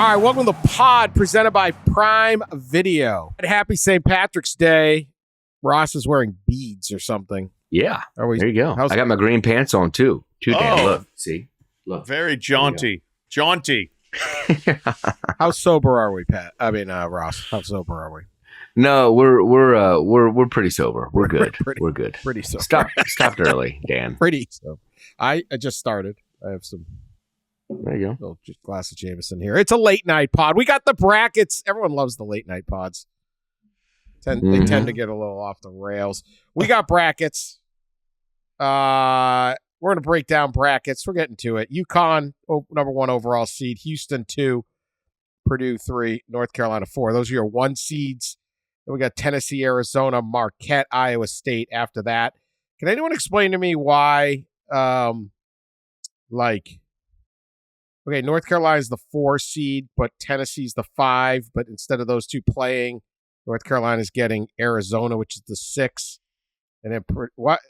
All right, welcome to the pod presented by Prime Video. Happy St. Patrick's Day. Ross is wearing beads or something. Yeah, there you go. I got my green pants on too. Dan, look, see, look, very jaunty. How sober are we, Pat? I mean, Ross. How sober are we? No, we're pretty sober. We're good. We're good. Pretty sober. Stopped early, Dan. Pretty sober. I just started. I have some. There you go. Little glass of Jameson here. It's a late night pod. We got the brackets. Everyone loves the late night pods. They tend to get a little off the rails. We got brackets. We're going to break down brackets. We're getting to it. UConn, number 1 overall seed. Houston, 2. Purdue, 3. North Carolina, 4. Those are your 1 seeds. Then we got Tennessee, Arizona, Marquette, Iowa State after that. Can anyone explain to me why, okay, North Carolina's the 4 seed, but Tennessee's the 5. But instead of those two playing, North Carolina's getting Arizona, which is the 6. And then what?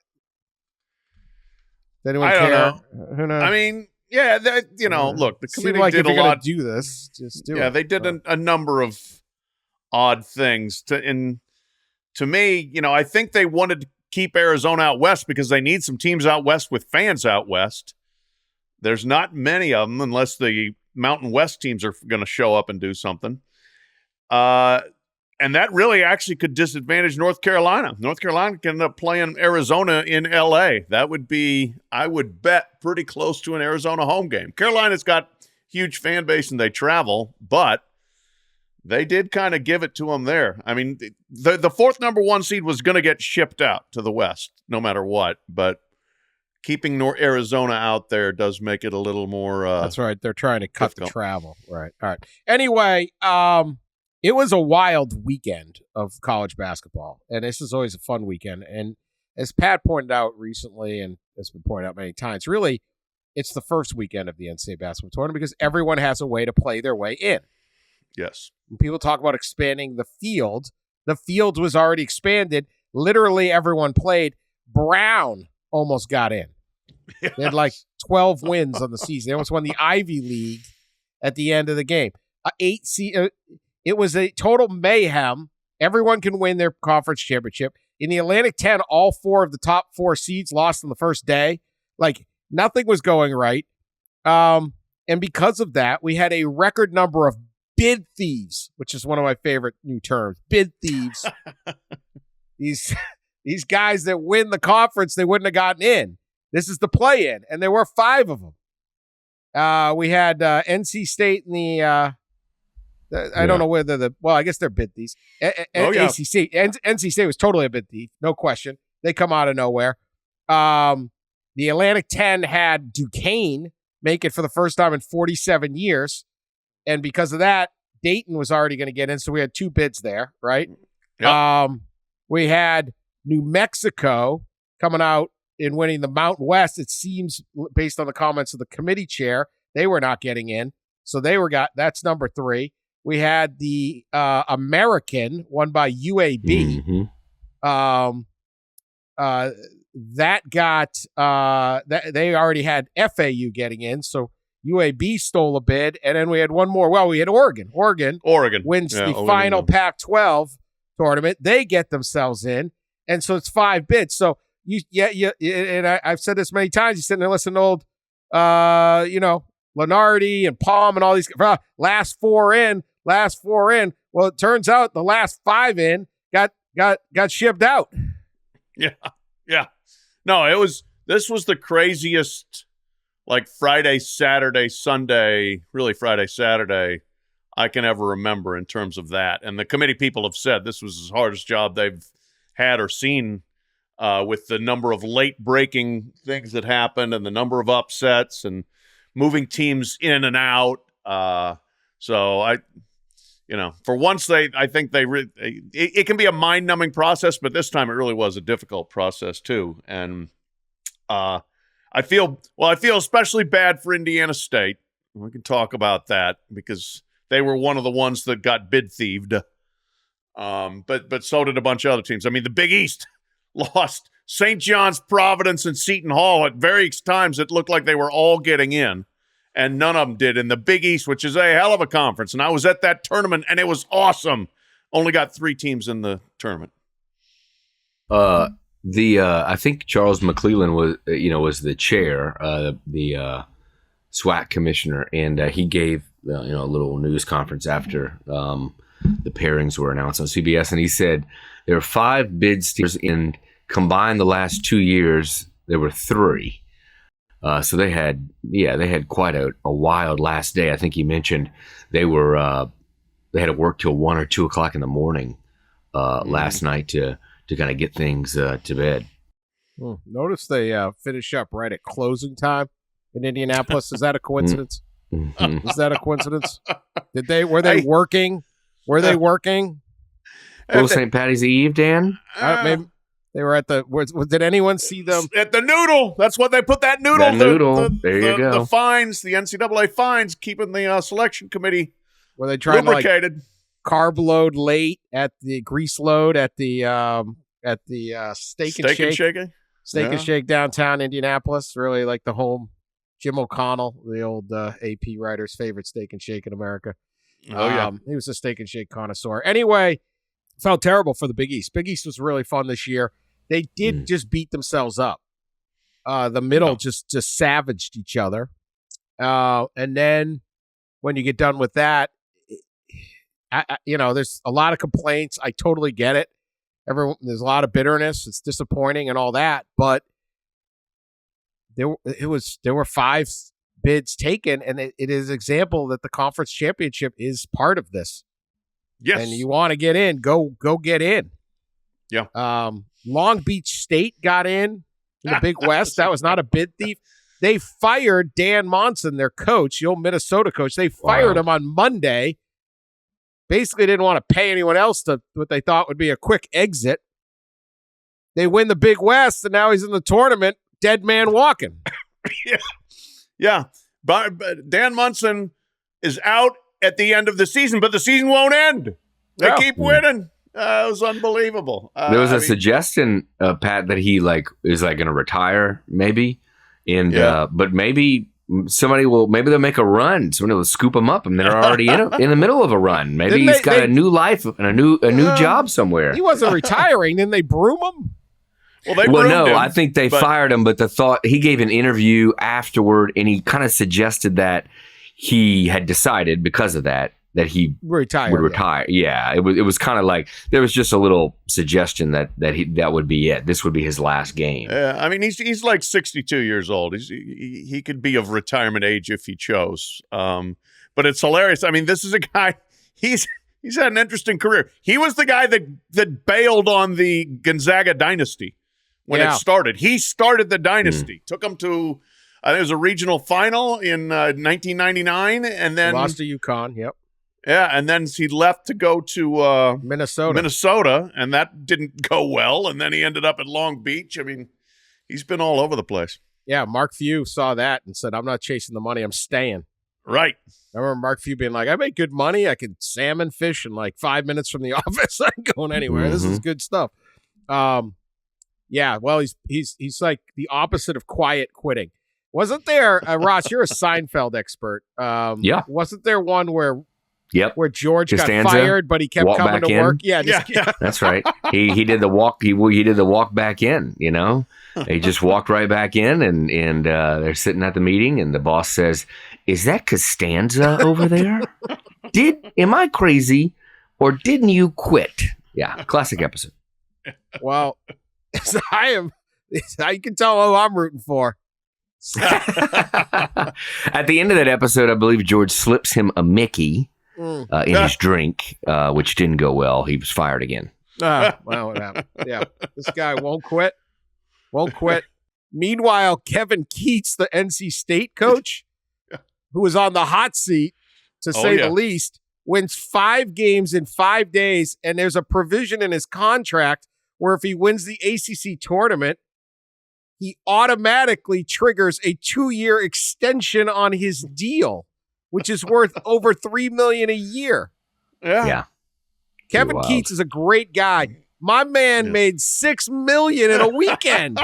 Does anyone care? Don't know. I mean, yeah, look, the committee did if a lot. Do this, just do it. Yeah, they did a number of odd things. To me, I think they wanted to keep Arizona out west because they need some teams out west with fans out west. There's not many of them unless the Mountain West teams are going to show up and do something. And that really actually could disadvantage North Carolina. North Carolina can end up playing Arizona in L.A. That would be, I would bet, pretty close to an Arizona home game. Carolina's got huge fan base and they travel, but they did kind of give it to them there. I mean, the 4th number 1 seed was going to get shipped out to the West no matter what, but keeping Arizona out there does make it a little more that's right. They're trying to cut the travel. Right. All right. Anyway, it was a wild weekend of college basketball, and this is always a fun weekend. And as Pat pointed out recently, and has been pointed out many times, really, it's the first weekend of the NCAA basketball tournament because everyone has a way to play their way in. Yes. When people talk about expanding the field was already expanded. Literally everyone played. Brown almost got in. Yes. They had like 12 wins on the season. They almost won the Ivy League at the end of the game. It was a total mayhem. Everyone can win their conference championship. In the Atlantic 10, all 4 of the top 4 seeds lost on the first day. Like, nothing was going right. And because of that, we had a record number of bid thieves, which is one of my favorite new terms. Bid thieves. These guys that win the conference, they wouldn't have gotten in. This is the play-in, and there were 5 of them. We had NC State in the I don't know whether I guess they're bid thieves. NC State was totally a bid thief, no question. They come out of nowhere. The Atlantic 10 had Duquesne make it for the first time in 47 years. And because of that, Dayton was already going to get in. So we had 2 bids there, right? Yep. We had New Mexico coming out and winning the Mountain West. It seems, based on the comments of the committee chair, they were not getting in. So that's number 3. We had the American won by UAB. Mm-hmm. That got they already had FAU getting in, so UAB stole a bid, and then we had one more. Well, we had Oregon. Oregon wins the final Pac-12 tournament. They get themselves in, and so it's 5 bids. So and I've said this many times. You sitting there listening to old, Lenardi and Palm and all these last four in. Well, it turns out the last 5 in got shipped out. Yeah. No, this was the craziest, like Friday, Saturday, Sunday, really Friday, Saturday, I can ever remember in terms of that. And the committee people have said this was the hardest job they've had or seen with the number of late breaking things that happened and the number of upsets and moving teams in and out. So for once I think it can be a mind numbing process, but this time it really was a difficult process too. And I feel especially bad for Indiana State. We can talk about that because they were one of the ones that got bid thieved. But so did a bunch of other teams. I mean, the Big East lost St. John's, Providence, and Seton Hall at various times. It looked like they were all getting in. and none of them did in the Big East, which is a hell of a conference. And I was at that tournament, and it was awesome. Only got 3 teams in the tournament. I think Charles McClellan was the chair, the SWAC commissioner, and he gave a little news conference after the pairings were announced on CBS, and he said there were 5 bid steers in combined the last 2 years. There were 3. So they had quite a wild last day. I think he mentioned they had to work till 1 or 2 o'clock in the morning last night to kind of get things to bed. Notice they finish up right at closing time in Indianapolis. Is that a coincidence? Mm-hmm. Is that a coincidence? Were they working? Were they working? Little St. Patty's Eve, Dan? Maybe they were at the. Did anyone see them at the noodle? That's what they put that noodle. That noodle. There you go. The fines, the NCAA fines, keeping the selection committee. Were they trying lubricated? To carb load late at the grease load at the steak and shake downtown Indianapolis? Really like the home. Jim O'Connell, the old AP writer's favorite steak and shake in America. Oh yeah, he was a steak and shake connoisseur. Anyway, felt terrible for the Big East. Big East was really fun this year. They did just beat themselves up. The middle just savaged each other, and then when you get done with that. There's a lot of complaints. I totally get it. There's a lot of bitterness. It's disappointing and all that, but there were 5 bids taken, and it is an example that the conference championship is part of this. Yes, and you want to get in, go get in. Yeah. Long Beach State got in the Big West. That was not a bid thief. They fired Dan Monson, their coach, the old Minnesota coach. They fired him on Monday. Basically didn't want to pay anyone else to what they thought would be a quick exit. They win the Big West, and now he's in the tournament, dead man walking. Yeah. But Dan Munson is out at the end of the season, but the season won't end. They keep winning. It was unbelievable. There was a suggestion, Pat, that he is going to retire, maybe, and but maybe. Maybe they'll make a run. Somebody will scoop him up, and they're already in the middle of a run. Maybe he's got a new life and a new job somewhere. He wasn't retiring. Didn't they broom him? Well, I think they fired him, but he gave an interview afterward, and he kind of suggested that he had decided because of that he would retire. Yeah, it was kind of like there was just a little suggestion that would be it. This would be his last game. I mean, he's like 62 years old. He could be of retirement age if he chose. But it's hilarious. I mean, this is a guy. He's had an interesting career. He was the guy that bailed on the Gonzaga dynasty when it started. He started the dynasty. Took him to I think it was a regional final in 1999, and then lost to UConn. Yep. Yeah, and then he left to go to Minnesota, and that didn't go well. And then he ended up at Long Beach. I mean, he's been all over the place. Yeah, Mark Few saw that and said, "I'm not chasing the money. I'm staying." Right. I remember Mark Few being like, "I make good money. I can salmon fish in like 5 minutes from the office. I ain't going anywhere. Mm-hmm. This is good stuff." Yeah. Well, he's like the opposite of quiet quitting. Wasn't there, Ross? You're a Seinfeld expert. Yeah. Wasn't there one where? Yep. Where George Costanza, got fired, but he kept coming to work. Yeah, that's right. He did the walk. He did the walk back in. He just walked right back in, and they're sitting at the meeting, and the boss says, "Is that Costanza over there? Am I crazy, or didn't you quit?" Yeah, classic episode. Well, I am. You can tell who I'm rooting for. At the end of that episode, I believe George slips him a Mickey. In his drink, which didn't go well. He was fired again. Well, what happened? Yeah, this guy won't quit. Meanwhile, Kevin Keats, the NC State coach, who was on the hot seat, to say the least, wins 5 games in 5 days, and there's a provision in his contract where if he wins the ACC tournament, he automatically triggers a 2-year extension on his deal, which is worth over $3 million a year. Yeah. Kevin Keats is a great guy. My man made $6 million in a weekend.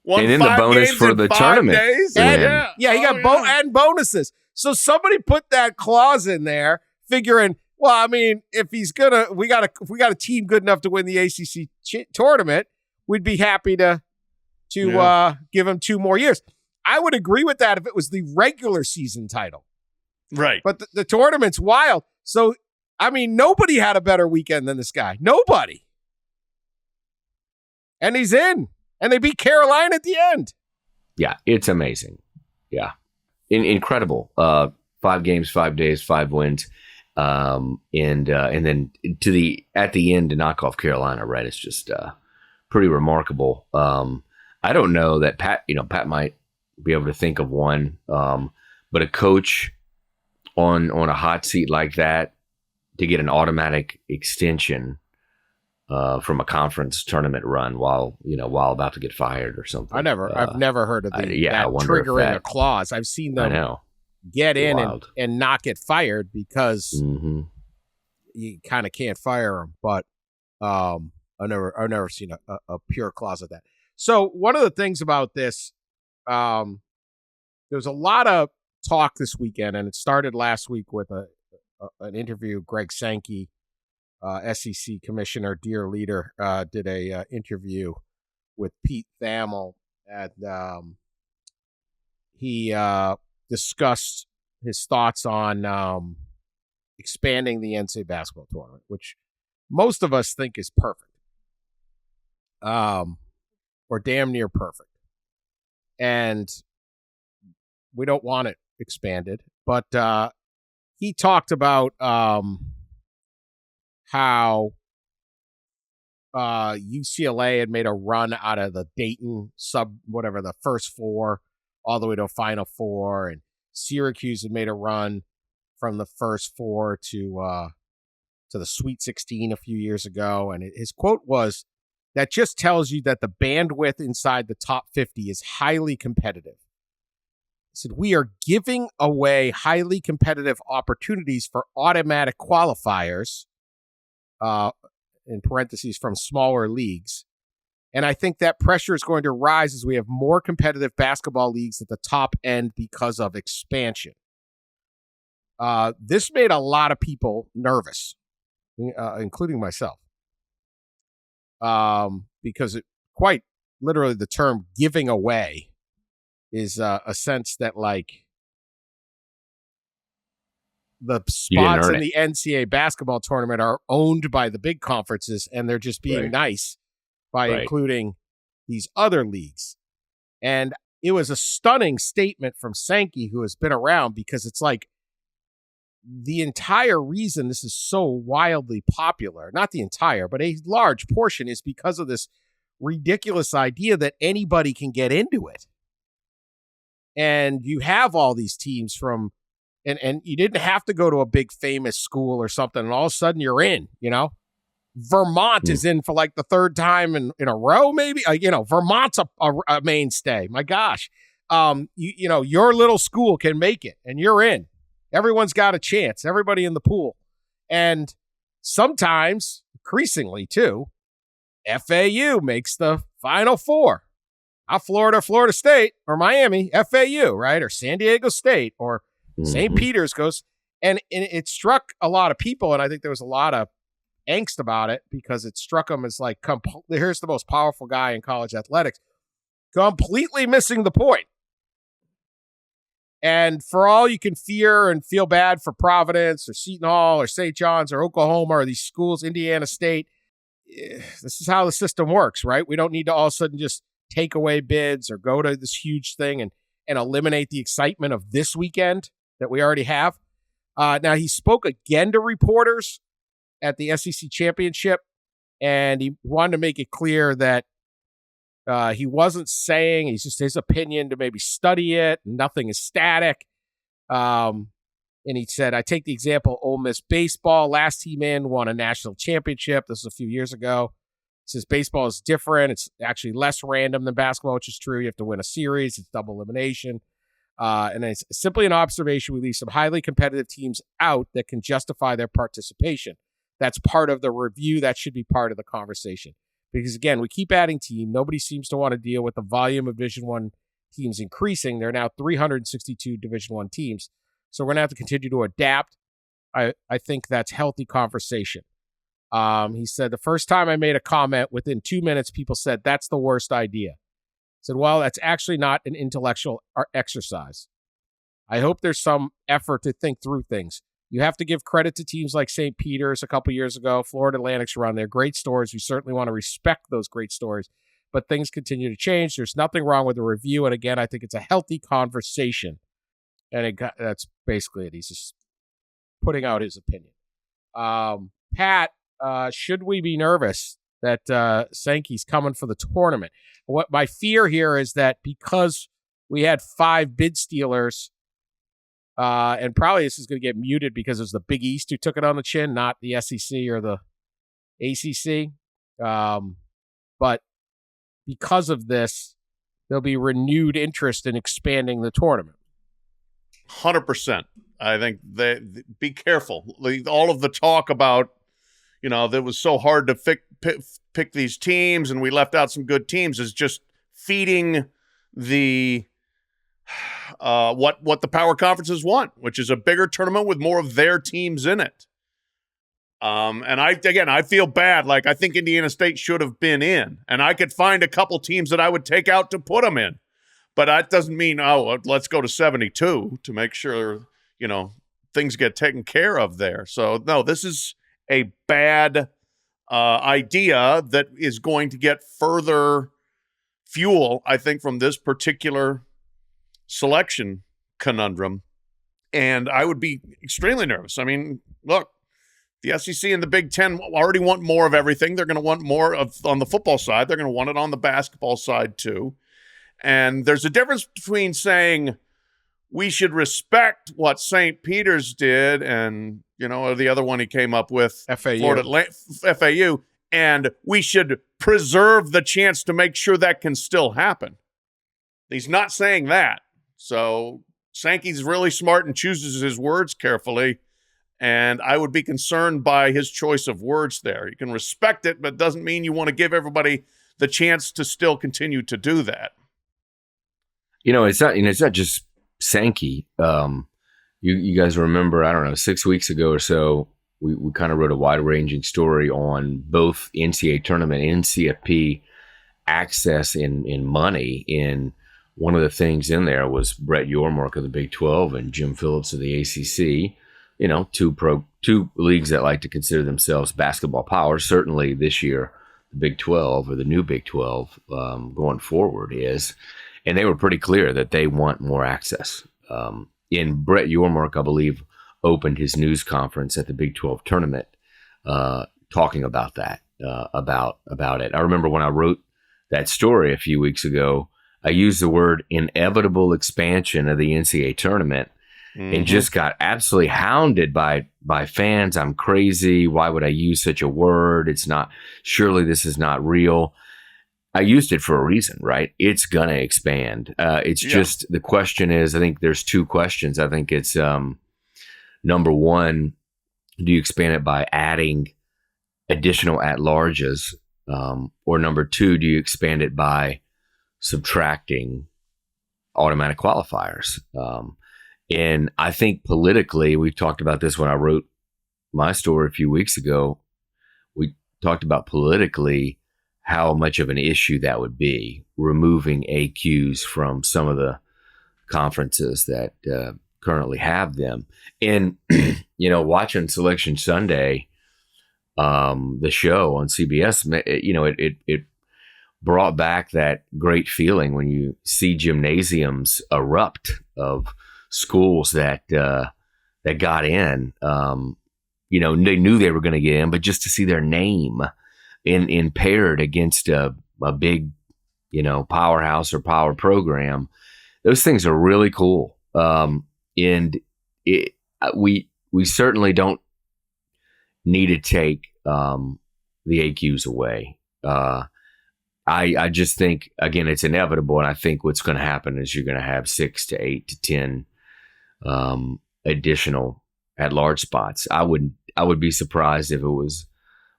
Won And then the 5 bonus games for in the 5 tournament. days? win. Yeah, he got and bonuses. So somebody put that clause in there, figuring, well, I mean, if he's gonna, if we got a team good enough to win the ACC tournament, we'd be happy to give him 2 more years. I would agree with that if it was the regular season title. Right. But the tournament's wild. So, I mean, nobody had a better weekend than this guy. Nobody. And he's in. And they beat Carolina at the end. Yeah, it's amazing. Yeah. Incredible. 5 games, 5 days, 5 wins. And then at the end to knock off Carolina, right? It's just pretty remarkable. I don't know that Pat might be able to think of one, but a coach on a hot seat like that to get an automatic extension from a conference tournament run while about to get fired or something. I've never heard of that triggering a clause. I've seen them get in and not get fired because you kind of can't fire them. But I've never seen a pure clause of that. So one of the things about this, there's a lot of talk this weekend, and it started last week with an interview. Greg Sankey, SEC commissioner, dear leader, did a interview with Pete Thamel, and he discussed his thoughts on expanding the NCAA basketball tournament, which most of us think is perfect, or damn near perfect, and we don't want it expanded. But he talked about how UCLA had made a run out of the Dayton the first 4 all the way to a Final Four, and Syracuse had made a run from the first 4 to the Sweet 16 a few years ago. And his quote was, "That just tells you that the bandwidth inside the top 50 is highly competitive." He said, "We are giving away highly competitive opportunities for automatic qualifiers," in parentheses, from smaller leagues. "And I think that pressure is going to rise as we have more competitive basketball leagues at the top end because of expansion." This made a lot of people nervous, including myself, because it quite literally the term "giving away" is a sense that, like, the spots in the NCAA basketball tournament are owned by the big conferences, and they're just being nice by including these other leagues. And it was a stunning statement from Sankey, who has been around, because it's like the entire reason this is so wildly popular, not the entire, but a large portion, is because of this ridiculous idea that anybody can get into it. And you have all these teams from, and you didn't have to go to a big famous school or something, and all of a sudden you're in, Vermont is in for like the 3rd time in a row, maybe. Vermont's a mainstay. My gosh. Your little school can make it, and you're in. Everyone's got a chance, everybody in the pool. And sometimes, increasingly too, FAU makes the Final Four. Not Florida State, or Miami, FAU, right? Or San Diego State, or St. Peter's goes. And it struck a lot of people, and I think there was a lot of angst about it, because it struck them as like, here's the most powerful guy in college athletics, completely missing the point. And for all you can fear and feel bad for Providence or Seton Hall or St. John's or Oklahoma or these schools, Indiana State, this is how the system works, right? We don't need to all of a sudden just take away bids or go to this huge thing and eliminate the excitement of this weekend that we already have. Now, he spoke again to reporters at the SEC Championship, and he wanted to make it clear that he wasn't saying, he's just his opinion to maybe study it. Nothing is static. And he said, "I take the example, Ole Miss baseball, last team in, won a national championship. This was a few years ago. He says baseball is different. It's actually less random than basketball, which is true. You have to win a series. It's double elimination. And it's simply an observation. We leave some highly competitive teams out that can justify their participation. That's part of the review. That should be part of the conversation. Because, again, we keep adding team. Nobody seems to want to deal with the volume of Division I teams increasing. There are now 362 Division I teams. So we're going to have to continue to adapt. I think that's healthy conversation. He said, the first time I made a comment, within 2 minutes, people said, that's the worst idea. I said, well, that's actually not an intellectual exercise. I hope there's some effort to think through things. You have to give credit to teams like St. Peter's a couple years ago, Florida Atlantic's around there. Great stories. We certainly want to respect those great stories, but things continue to change. There's nothing wrong with the review. And again, I think it's a healthy conversation. And that's basically it. He's just putting out his opinion. Pat, should we be nervous that Sankey's coming for the tournament? What my fear here is that because we had 5 bid stealers, and probably this is going to get muted because it was the Big East who took it on the chin, not the SEC or the ACC. But because of this, there'll be renewed interest in expanding the tournament. 100%. I think be careful. All of the talk about, that was so hard to pick these teams and we left out some good teams is just feeding the what the power conferences want, which is a bigger tournament with more of their teams in it. And I feel bad. Like, I think Indiana State should have been in, and I could find a couple teams that I would take out to put them in, but that doesn't mean, let's go to 72 to make sure, things get taken care of there. So no, this is a bad idea that is going to get further fuel, I think, from this particular selection conundrum, and I would be extremely nervous. I mean, look, the SEC and the Big Ten already want more of everything. They're going to want more on the football side. They're going to want it on the basketball side too. And there's a difference between saying we should respect what St. Peter's did and, or the other one he came up with, FAU, and we should preserve the chance to make sure that can still happen. He's not saying that. So Sankey's really smart and chooses his words carefully, and I would be concerned by his choice of words there. You can respect it, but it doesn't mean you want to give everybody the chance to still continue to do that. It's not just Sankey. You guys remember, I don't know, 6 weeks ago or so, we kind of wrote a wide-ranging story on both NCAA Tournament and CFP access in money. In one of the things in there was Brett Yormark of the Big 12 and Jim Phillips of the ACC. Two leagues that like to consider themselves basketball powers. Certainly this year, the Big 12 or the new Big 12 going forward is. And they were pretty clear that they want more access. And Brett Yormark, I believe, opened his news conference at the Big 12 tournament talking about that, about it. I remember when I wrote that story a few weeks ago, I used the word inevitable expansion of the NCAA tournament and just got absolutely hounded by fans. I'm crazy. Why would I use such a word? Surely this is not real. I used it for a reason, right? It's going to expand. Just the question is, I think there's 2 questions. I think it's number one, do you expand it by adding additional at-larges? Or number 2, do you expand it by subtracting automatic qualifiers? And I think politically, we talked about this when I wrote my story a few weeks ago. We talked about politically how much of an issue that would be, removing AQs from some of the conferences that currently have them. And, watching Selection Sunday, the show on CBS, it brought back that great feeling when you see gymnasiums erupt of schools that got in. They knew they were going to get in, but just to see their name in paired against a big, powerhouse or power program, those things are really cool. And we certainly don't need to take the AQs away. I just think, again, it's inevitable, and I think what's going to happen is you're going to have 6 to 8 to 10 additional at-large spots. I would be surprised if it was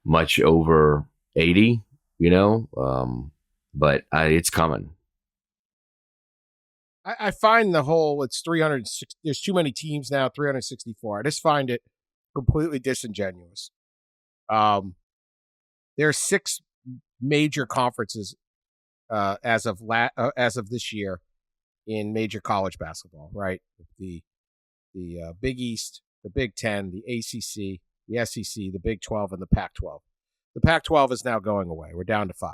much over 80. But it's coming. I find the whole, it's 306, there's too many teams now, 364. I just find it completely disingenuous. There are 6 major conferences as of this year in major college basketball, right? The Big East, the Big Ten, the ACC, the SEC, the Big 12, and the Pac-12. The Pac-12 is now going away. We're down to 5.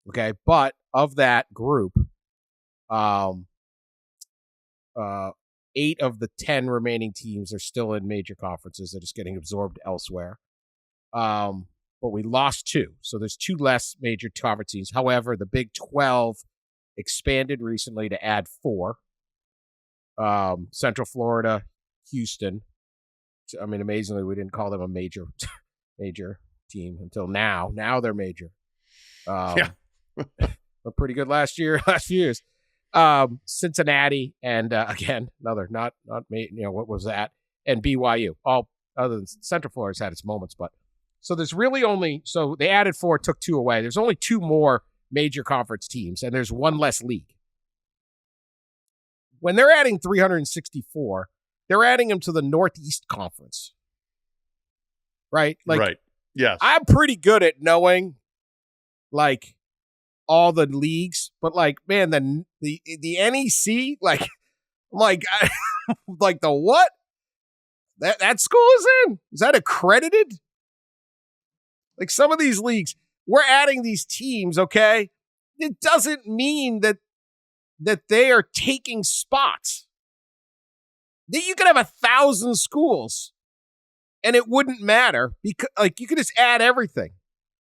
Okay, but of that group, 8 of the 10 remaining teams are still in major conferences. They're just getting absorbed elsewhere. But we lost 2, so there's 2 less major conference teams. However, the Big 12 expanded recently to add 4. Central Florida, Houston. I mean, amazingly, we didn't call them a major team until now. Now they're major. Yeah. But pretty good last few years. Cincinnati and again, another not what was that? And BYU. All other than Central Florida's had its moments, but so there's really so they added 4, took 2 away. There's only 2 more major conference teams, and there's 1 less league. When they're adding 364, they're adding them to the Northeast Conference. Right? Right. Yes. I'm pretty good at knowing all the leagues, but man, the NEC, like the what? That school is in? Is that accredited? Some of these leagues, we're adding these teams, okay? It doesn't mean that they are taking spots. You could have 1,000 schools and it wouldn't matter because you could just add everything.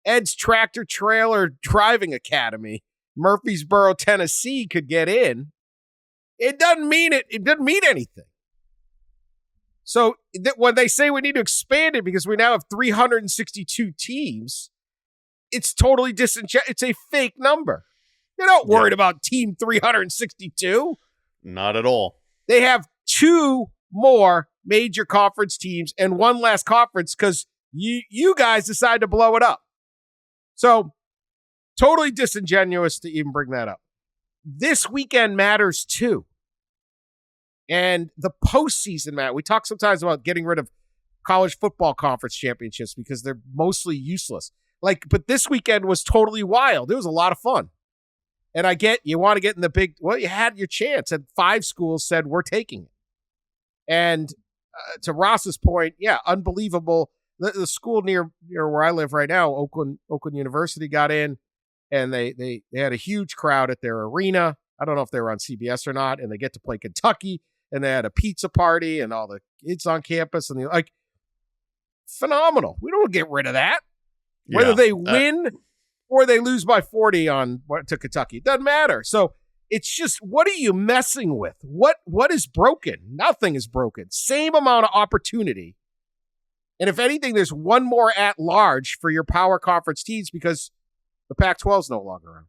Ed's Tractor Trailer Driving Academy, Murfreesboro, Tennessee could get in. It doesn't mean it doesn't mean anything. So when they say we need to expand it because we now have 362 teams, it's totally disingenuous. It's a fake number. You're not worried about team 362. Not at all. They have 2 more major conference teams and 1 less conference because you guys decide to blow it up. So totally disingenuous to even bring that up. This weekend matters too. And the postseason, Matt, we talk sometimes about getting rid of college football conference championships because they're mostly useless. But this weekend was totally wild. It was a lot of fun. And I get you want to get in the big, well, you had your chance. And 5 schools said, we're taking it. And to Ross's point, yeah, unbelievable. The school near where I live right now, Oakland University, got in, and they had a huge crowd at their arena. I don't know if they were on CBS or not, and they get to play Kentucky, and they had a pizza party, and all the kids on campus, and phenomenal. We don't get rid of that. Whether they win or they lose by 40 to Kentucky, it doesn't matter. So it's just, what are you messing with? What is broken? Nothing is broken. Same amount of opportunity. And if anything, there's 1 more at large for your power conference teams because the Pac-12 is no longer around.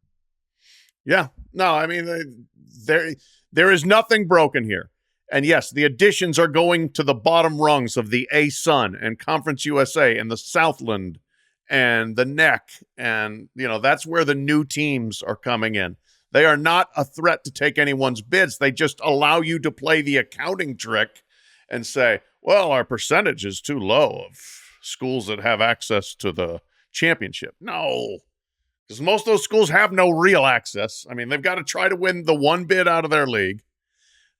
Yeah. No, I mean, there is nothing broken here. And yes, the additions are going to the bottom rungs of the A-Sun and Conference USA and the Southland and the NEC. And, that's where the new teams are coming in. They are not a threat to take anyone's bids. They just allow you to play the accounting trick and say, well, our percentage is too low of schools that have access to the championship. No, because most of those schools have no real access. I mean, they've got to try to win the 1 bid out of their league.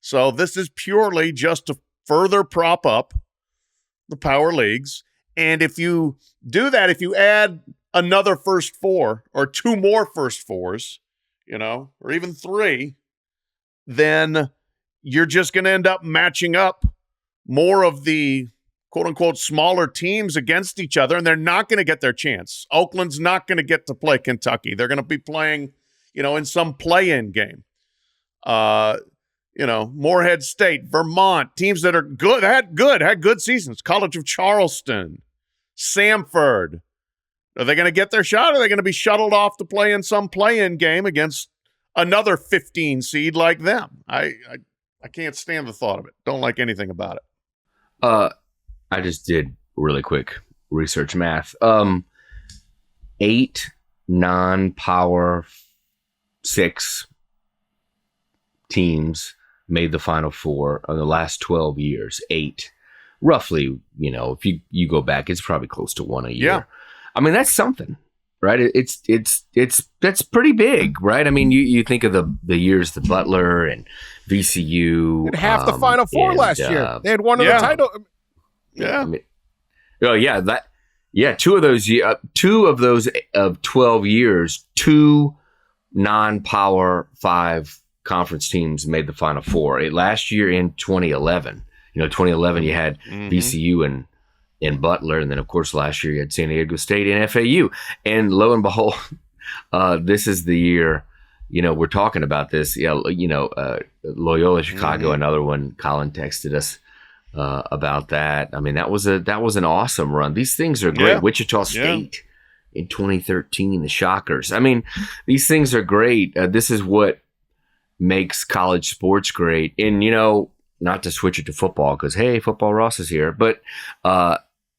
So this is purely just to further prop up the power leagues. And if you do that, if you add another first 4 or 2 more first 4s, or even 3, then you're just going to end up matching up more of the quote-unquote smaller teams against each other, and they're not going to get their chance. Oakland's not going to get to play Kentucky. They're going to be playing, in some play-in game. Morehead State, Vermont, teams that are good, had good seasons. College of Charleston, Samford. Are they going to get their shot, or are they going to be shuttled off to play in some play-in game against another 15 seed like them? I can't stand the thought of it. Don't like anything about it. I just did really quick research math. 8 non-Power 6 teams made the Final Four in the last 12 years. 8. Roughly, if you go back, it's probably close to 1 a year. Yeah. I mean, that's something, right? That's pretty big, right? I mean, you think of the years the Butler and VCU. And half the Final Four last year. They had one of the title. Yeah. I mean, two of those of 12 years, 2 non-Power 5 conference teams made the Final Four. Last year in 2011, 2011 you had VCU and Butler, and then of course last year you had San Diego State and FAU. And lo and behold, this is the year. We're talking about this. Loyola Chicago, another one. Colin texted us about that. I mean, that was an awesome run. These things are great. Yeah. Wichita State in 2013, the Shockers. I mean, these things are great. This is what makes college sports great. And not to switch it to football because hey, Football Ross is here, but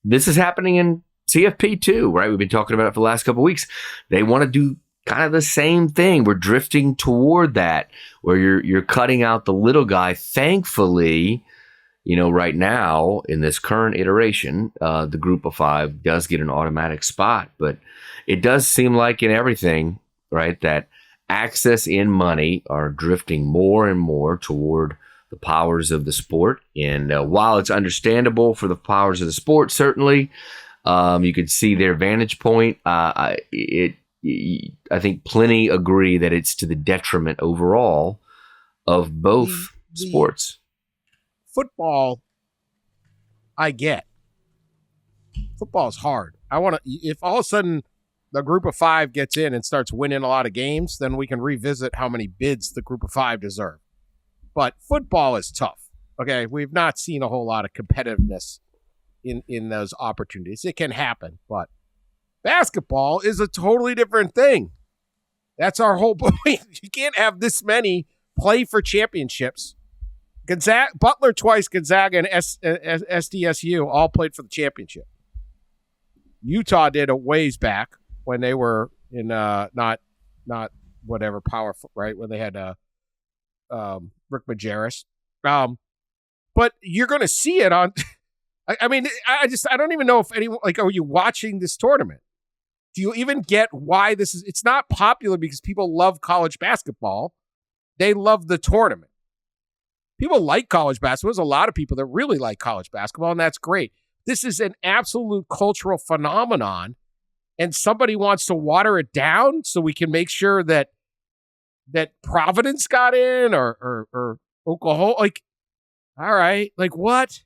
this is happening in CFP too, right? We've been talking about it for the last couple of weeks. They want to do kind of the same thing. We're drifting toward that where you're cutting out the little guy. Thankfully, right now in this current iteration, the group of 5 does get an automatic spot, but it does seem like in everything, right, that access and money are drifting more and more toward the powers of the sport. And while it's understandable for the powers of the sport, certainly you could see their vantage point. I think plenty agree that it's to the detriment overall of both sports. Football, I get. Football's hard. If all of a sudden the group of 5 gets in and starts winning a lot of games, then we can revisit how many bids the group of 5 deserve. But football is tough. Okay, we've not seen a whole lot of competitiveness in those opportunities. It can happen, but basketball is a totally different thing. That's our whole point. You can't have this many play for championships. Butler twice, Gonzaga, and SDSU all played for the championship. Utah did a ways back when they were in not whatever Power, right, when they had Rick Majerus. But you're going to see it on. I mean, I don't even know if anyone are you watching this tournament? Do you even get why this is? It's not popular because people love college basketball. They love the tournament. People like college basketball. There's a lot of people that really like college basketball, and that's great. This is an absolute cultural phenomenon, and somebody wants to water it down so we can make sure that Providence got in or Oklahoma. All right, what?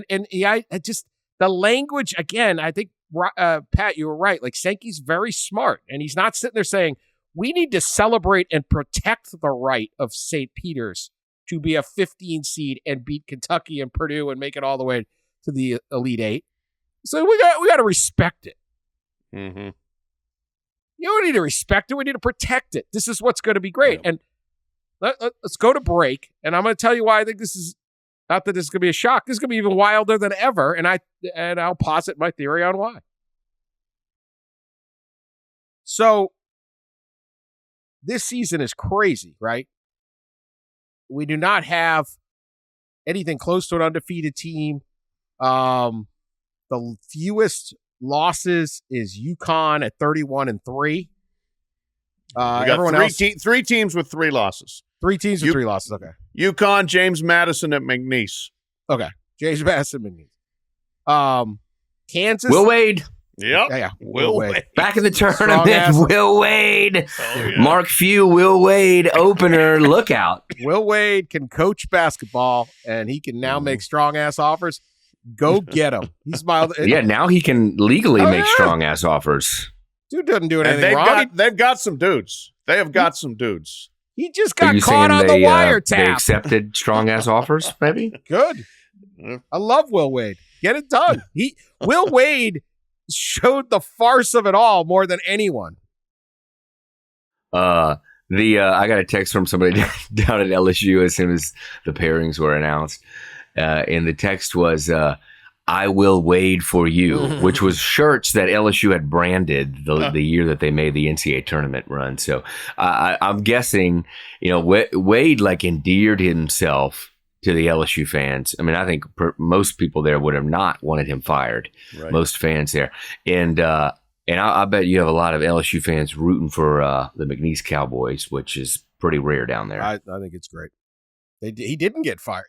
And yeah, just the language again. I think Pat, you were right. Sankey's very smart, and he's not sitting there saying we need to celebrate and protect the right of St. Peter's to be a 15 seed and beat Kentucky and Purdue and make it all the way to the Elite 8. So we got to respect it. Mm-hmm. You don't need to respect it. We need to protect it. This is what's going to be great. Yeah. And let's go to break. And I'm going to tell you why I think this is not that this is going to be a shock. This is going to be even wilder than ever. And I'll posit my theory on why. So this season is crazy, right? We do not have anything close to an undefeated team. The fewest losses is UConn at 31-3. We got everyone else, three teams with 3 losses. 3 teams with 3 losses. Okay. UConn, James Madison at McNeese. Okay. James Madison, McNeese. Kansas. Will Wade. Yep. Yeah. Will Wade. Back in the tournament. Will Wade. Oh, yeah. Mark Few, Will Wade, opener. Look out. Will Wade can coach basketball, and he can now make strong-ass offers. Go get him. He's smiled. Yeah, now he can legally make strong-ass offers. Dude doesn't do anything wrong. They've got some dudes. They have got some dudes. He just got caught on the wiretap. They accepted strong-ass offers, maybe? Good. I love Will Wade. Get it done. Will Wade showed the farce of it all more than anyone. I got a text from somebody down at LSU as soon as the pairings were announced. And the text was, I will wade for you, which was shirts that LSU had branded the year that they made the NCAA tournament run. So I'm guessing, Wade like endeared himself to the LSU fans. I mean, I think most people there would have not wanted him fired. Right. Most fans there. And I bet you have a lot of LSU fans rooting for the McNeese Cowboys, which is pretty rare down there. I think it's great. He didn't get fired.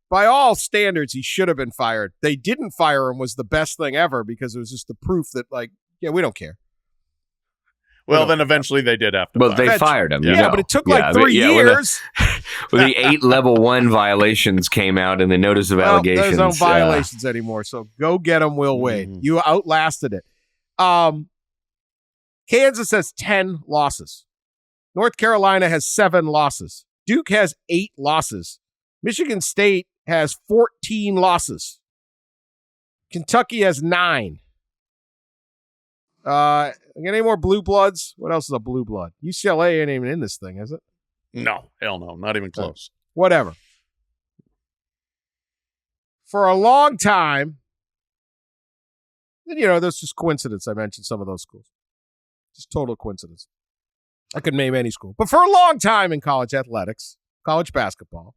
By all standards, he should have been fired. They didn't fire him was the best thing ever because it was just the proof that, we don't care. Well, then eventually they did have to fire him. They fired him. Yeah, but it took 3 years. When the 8 level 1 violations came out and the notice of allegations. There's no violations anymore, so go get him, Will Wade. Mm-hmm. You outlasted it. Kansas has 10 losses. North Carolina has 7 losses. Duke has 8 losses. Michigan State has 14 losses. Kentucky has 9. Any more blue bloods? What else is a blue blood? UCLA ain't even in this thing, is it? No, hell no, not even close. Whatever. For a long time, there's just coincidence. I mentioned some of those schools. Just total coincidence. I could name any school. But for a long time in college athletics, college basketball,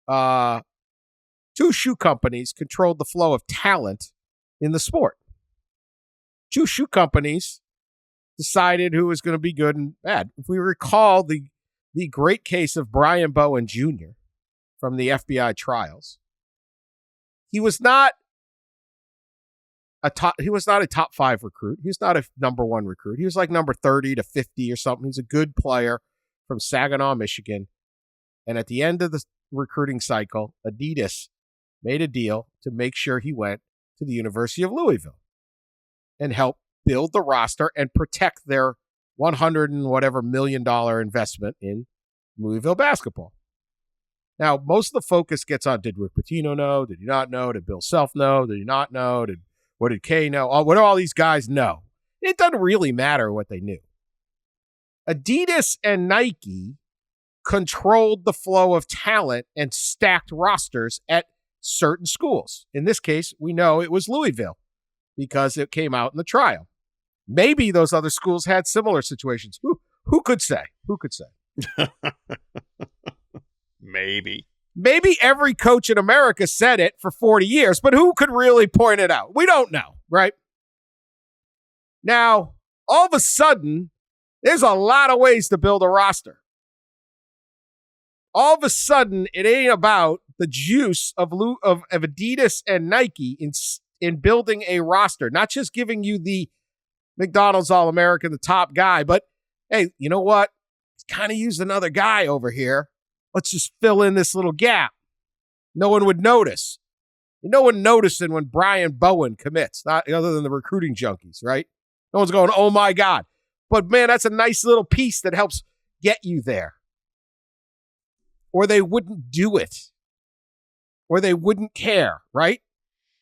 2 shoe companies controlled the flow of talent in the sport. 2 shoe companies decided who was going to be good and bad. If we recall the great case of Brian Bowen Jr. from the FBI trials, he was not a top 5 recruit. He was not a number 1 recruit. He was like number 30 to 50 or something. He's a good player from Saginaw, Michigan. And at the end of the recruiting cycle, Adidas made a deal to make sure he went to the University of Louisville and help build the roster and protect their $100 and whatever $1 million investment in Louisville basketball. Now, most of the focus gets on, did Rick Pitino know? Did he not know? Did Bill Self know? Did he not know? What did Kay know? What do all these guys know? It doesn't really matter what they knew. Adidas and Nike controlled the flow of talent and stacked rosters at certain schools. In this case, we know it was Louisville because it came out in the trial. Maybe those other schools had similar situations. Who could say? Who could say? Maybe. Maybe every coach in America said it for 40 years, but who could really point it out? We don't know, right? Now, all of a sudden, there's a lot of ways to build a roster. All of a sudden, it ain't about the juice of Adidas and Nike in building a roster, not just giving you the McDonald's All-American, the top guy, but hey, you know what? Kind of used another guy over here. Let's just fill in this little gap. No one would notice. No one noticing when Brian Bowen commits, not other than the recruiting junkies, right? No one's going, oh my God. But man, that's a nice little piece that helps get you there. Or they wouldn't do it. Or they wouldn't care, right?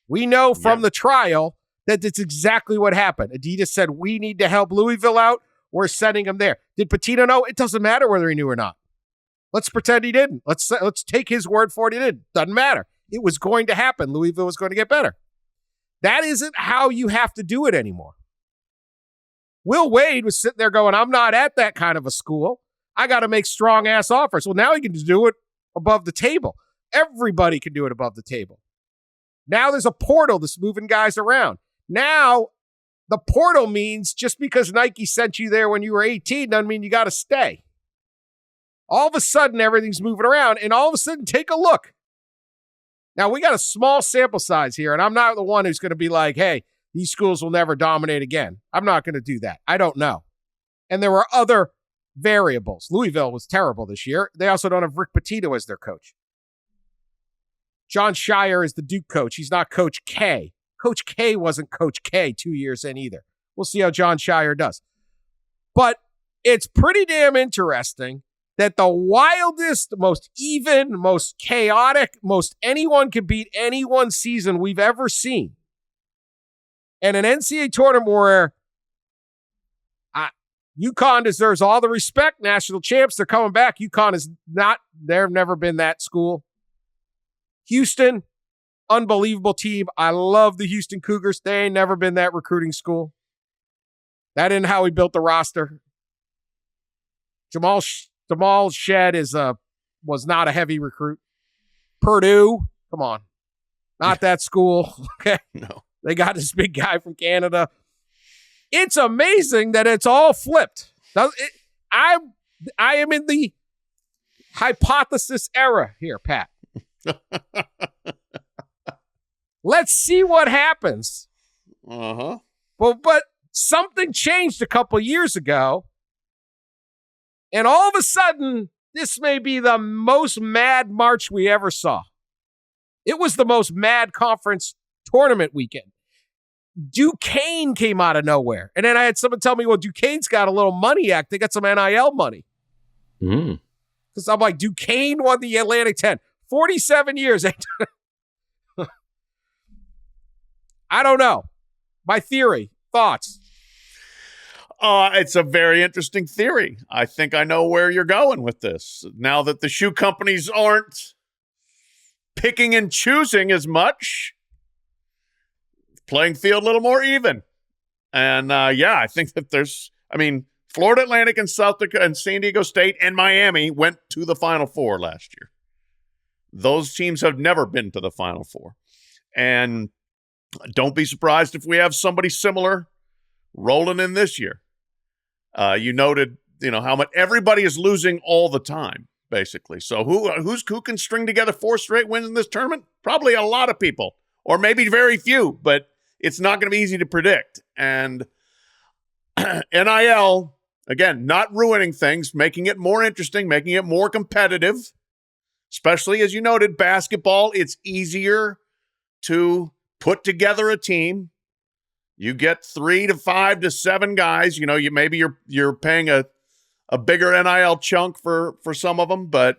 We know from the trial that that's exactly what happened. Adidas said, we need to help Louisville out. We're sending him there. Did Pitino know? It doesn't matter whether he knew or not. Let's pretend he didn't. Let's take his word for it. He didn't. Doesn't matter. It was going to happen. Louisville was going to get better. That isn't how you have to do it anymore. Will Wade was sitting there going, I'm not at that kind of a school. I got to make strong-ass offers. Well, now he can just do it above the table. Everybody can do it above the table. Now there's a portal that's moving guys around. Now the portal means just because Nike sent you there when you were 18 doesn't mean you got to stay. All of a sudden, everything's moving around, and all of a sudden, take a look. Now, we got a small sample size here, and I'm not the one who's going to be like, hey, these schools will never dominate again. I'm not going to do that. I don't know. And there were other variables. Louisville was terrible this year. They also don't have Rick Pitino as their coach. John Shire is the Duke coach. He's not Coach K. Coach K wasn't Coach K 2 years in either. We'll see how John Shire does. But it's pretty damn interesting that the wildest, most even, most chaotic, most anyone can beat anyone season we've ever seen, and an NCAA tournament where UConn deserves all the respect, national champs, they're coming back. UConn is not, they've never been that school. Houston, unbelievable team. I love the Houston Cougars. They ain't never been that recruiting school. That isn't how he built the roster. Jamal Shed was not a heavy recruit. Purdue, come on. Not that school. Okay. No. They got this big guy from Canada. It's amazing that it's all flipped. I am in the hypothesis era here, Pat. Let's see what happens. Uh-huh. But something changed a couple years ago, and all of a sudden, this may be the most mad March we ever saw. It was the most mad conference tournament weekend. Duquesne came out of nowhere. And then I had someone tell me, well, Duquesne's got a little money act. They got some NIL money. Because I'm like, Duquesne won the Atlantic 10. 47 years. I don't know. My theory. Thoughts? It's a very interesting theory. I think I know where you're going with this. Now that the shoe companies aren't picking and choosing as much, playing field a little more even. And I think that Florida Atlantic and South Dakota and San Diego State and Miami went to the Final Four last year. Those teams have never been to the Final Four. And don't be surprised if we have somebody similar rolling in this year. You noted, how much everybody is losing all the time, basically. So who can string together 4 straight wins in this tournament? Probably a lot of people, or maybe very few, but it's not going to be easy to predict. And NIL, again, not ruining things, making it more interesting, making it more competitive, especially as you noted, basketball, it's easier to put together a team. You get 3 to 5 to 7 guys. You're paying a bigger NIL chunk for some of them, but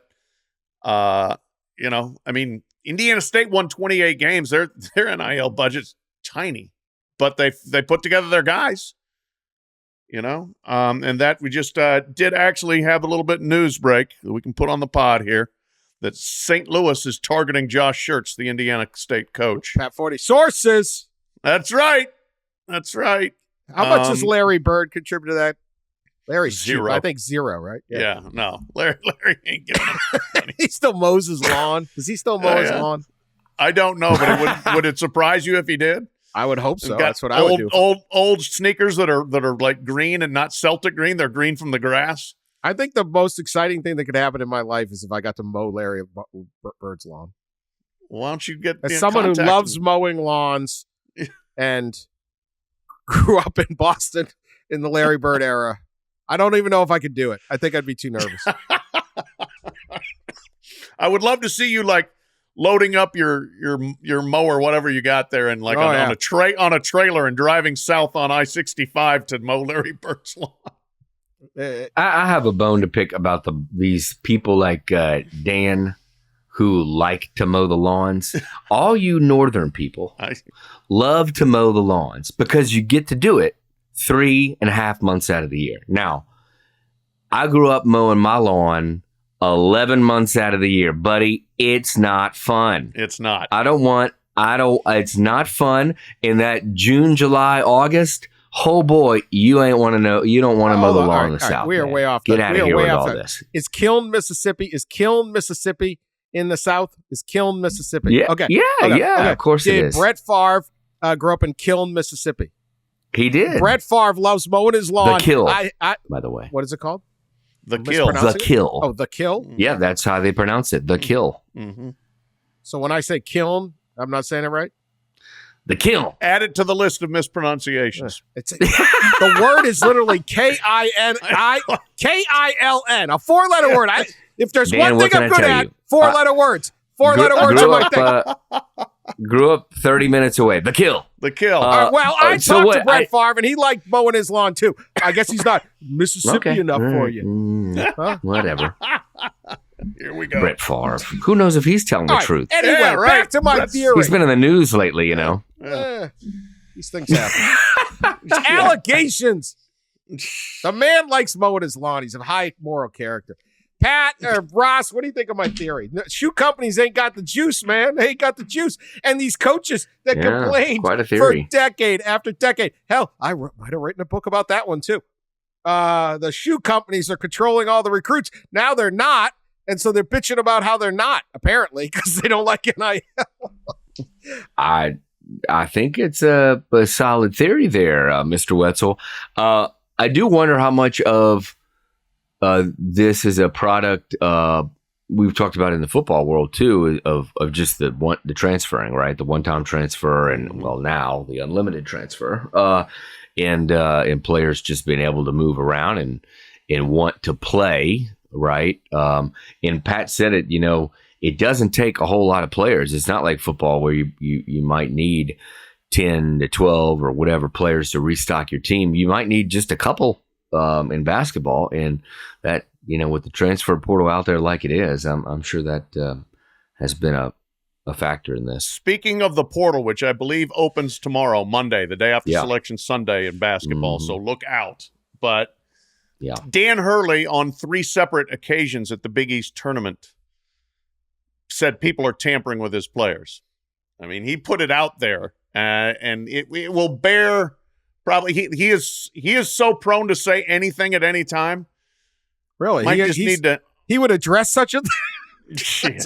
Indiana State won 28 games. Their NIL budget's tiny, but they put together their guys. And that we just did actually have a little bit of news break that we can put on the pod here. That St. Louis is targeting Josh Schertz, the Indiana State coach. Pat Forde sources. That's right. How much does Larry Bird contribute to that? Larry's 0. I think 0, right? Yeah. No. Larry ain't getting money. He still mows his lawn. Does he still mow his lawn? I don't know, but would it surprise you if he did? I would hope so. That's what I would do. Old sneakers that are like green and not Celtic green. They're green from the grass. I think the most exciting thing that could happen in my life is if I got to mow Larry Bird's lawn. Why don't you get as someone who loves mowing lawns and grew up in Boston in the Larry Bird era, I don't even know if I could do it. I think I'd be too nervous. I would love to see you like loading up your mower, whatever you got there, and like on a trailer and driving south on I-65 to mow Larry Bird's lawn. I have a bone to pick about these people like Dan who like to mow the lawns. All you northern people love to mow the lawns because you get to do it 3.5 months out of the year. Now, I grew up mowing my lawn 11 months out of the year, buddy. It's not fun. It's not. It's not fun in that June, July, August. Oh boy, you don't want to mow the lawn in the South. We are way off. Get out of here with all this. Is Kiln, Mississippi in the South? Is Kiln, Mississippi? Yeah. Okay. Yeah. Of course it is. Did Brett Favre grew up in Kiln, Mississippi? He did. Brett Favre loves mowing his lawn. The Kill. By the way, what is it called? The Kill. The Kill. Oh, the Kill. Yeah, that's how they pronounce it. The Kill. Mm-hmm. So when I say Kiln, I'm not saying it right. The Kill. Add it to the list of mispronunciations. The word is literally Kiln, a 4-letter word. If there's one thing I'm good at, 4-letter words. 4-letter words are my thing. Grew up 30 minutes away. The Kill. The Kill. I talked to Brett Favre, and he liked mowing his lawn, too. I guess he's not Mississippi enough for you. Whatever. Here we go. Brett Favre. Who knows if he's telling the truth? Anyway, back to my theory. He's been in the news lately, These things happen. Allegations. The man likes mowing his lawn. He's of high moral character. Pat or Ross, what do you think of my theory? Shoe companies ain't got the juice, man. They ain't got the juice. And these coaches that complained quite a for theory. decade after decade. Hell, I might have written a book about that one too. The shoe companies are controlling all the recruits. Now they're not. And so they're bitching about how they're not, apparently, because they don't like NIL. I think it's a solid theory there, Mr. Wetzel. I do wonder how much of this is a product we've talked about in the football world too, of just the transferring, right? The one-time transfer, and now the unlimited transfer, and players just being able to move around and want to play, right? And Pat said it, it doesn't take a whole lot of players. It's not like football where you might need 10 to 12 or whatever players to restock your team. You might need just a couple in basketball, and that, with the transfer portal out there like it is, I'm sure that has been a factor in this. Speaking of the portal, which I believe opens tomorrow, Monday, the day after Selection Sunday in basketball, so look out. But Dan Hurley, on 3 separate occasions at the Big East tournament, said people are tampering with his players. I mean, he put it out there, and it will bear probably. He is so prone to say anything at any time. Really, he would address such a thing.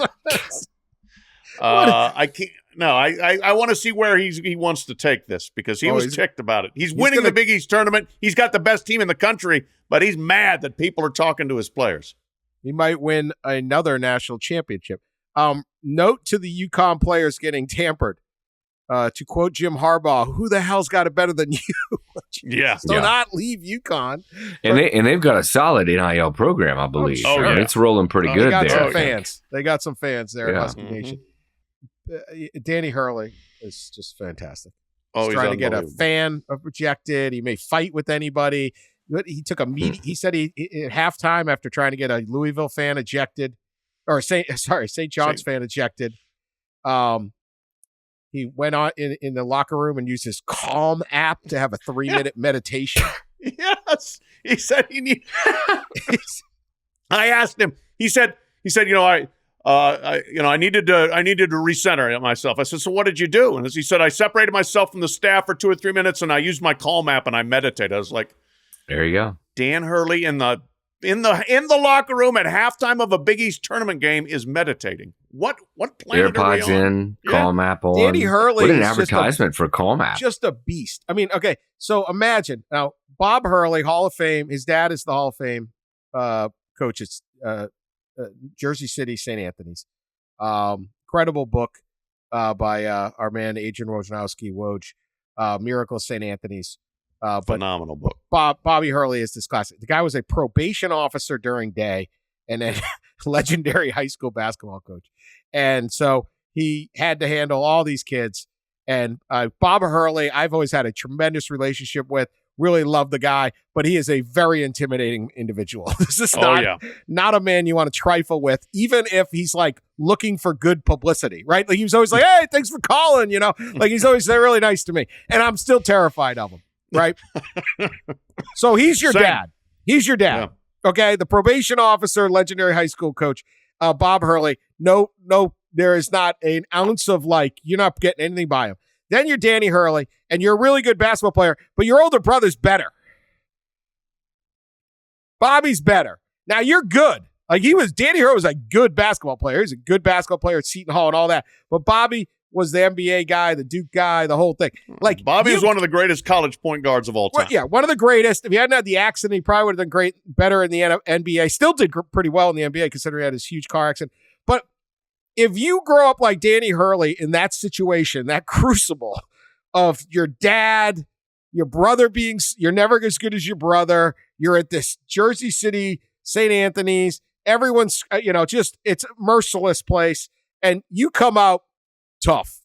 I can't. No, I want to see where he wants to take this, because he was ticked about it. He's winning the Big East tournament. He's got the best team in the country, but he's mad that people are talking to his players. He might win another national championship. Note to the UConn players getting tampered. To quote Jim Harbaugh, "Who the hell's got it better than you?" Do not leave UConn. And they've got a solid NIL program, I believe. It's rolling pretty good there. Some fans. They got some fans there at Husky Nation. Danny Hurley is just fantastic. He's trying to get a fan rejected. He may fight with anybody. He took a meeting. He said he at halftime, after trying to get a Louisville fan ejected, or St. John's fan ejected. He went on in the locker room and used his Calm app to have a 3-minute meditation. Yes, he said he need. I asked him. He said, I needed to recenter myself. I said, so what did you do? And he said, I separated myself from the staff for 2 or 3 minutes, and I used my Calm app and I meditated. I was like, there you go. Dan Hurley in the locker room at halftime of a Big East tournament game is meditating. What planet are we on? AirPods in, Calm app on. Danny Hurley, what an advertisement for Calm app. Just a beast. I mean, okay, so imagine now Bob Hurley, Hall of Fame. His dad is the Hall of Fame coach at Jersey City, St. Anthony's. Incredible book by our man Adrian Wojnarowski, Woj, Miracle of St. Anthony's. Phenomenal book. Bobby Hurley is this classic. The guy was a probation officer during day, and then legendary high school basketball coach. And so he had to handle all these kids. And Bob Hurley, I've always had a tremendous relationship with. Really love the guy, but he is a very intimidating individual. This is not a man you want to trifle with, even if he's like looking for good publicity, right? Like he was always like, "Hey, thanks for calling," like he's always really nice to me, and I'm still terrified of him. Right. So he's your dad. He's your dad. Yeah. Okay. The probation officer, legendary high school coach, Bob Hurley. No, there is not an ounce of you're not getting anything by him. Then you're Danny Hurley, and you're a really good basketball player, but your older brother's better. Bobby's better. Now you're good. Danny Hurley was a good basketball player. He's a good basketball player at Seton Hall and all that. But Bobby was the NBA guy, the Duke guy, the whole thing. Bobby was one of the greatest college point guards of all time. One of the greatest. If he hadn't had the accident, he probably would have done better in the NBA. Still did pretty well in the NBA considering he had his huge car accident. But if you grow up like Danny Hurley in that situation, that crucible of your dad, your brother you're never as good as your brother, you're at this Jersey City, St. Anthony's, everyone's, it's a merciless place, and you come out tough.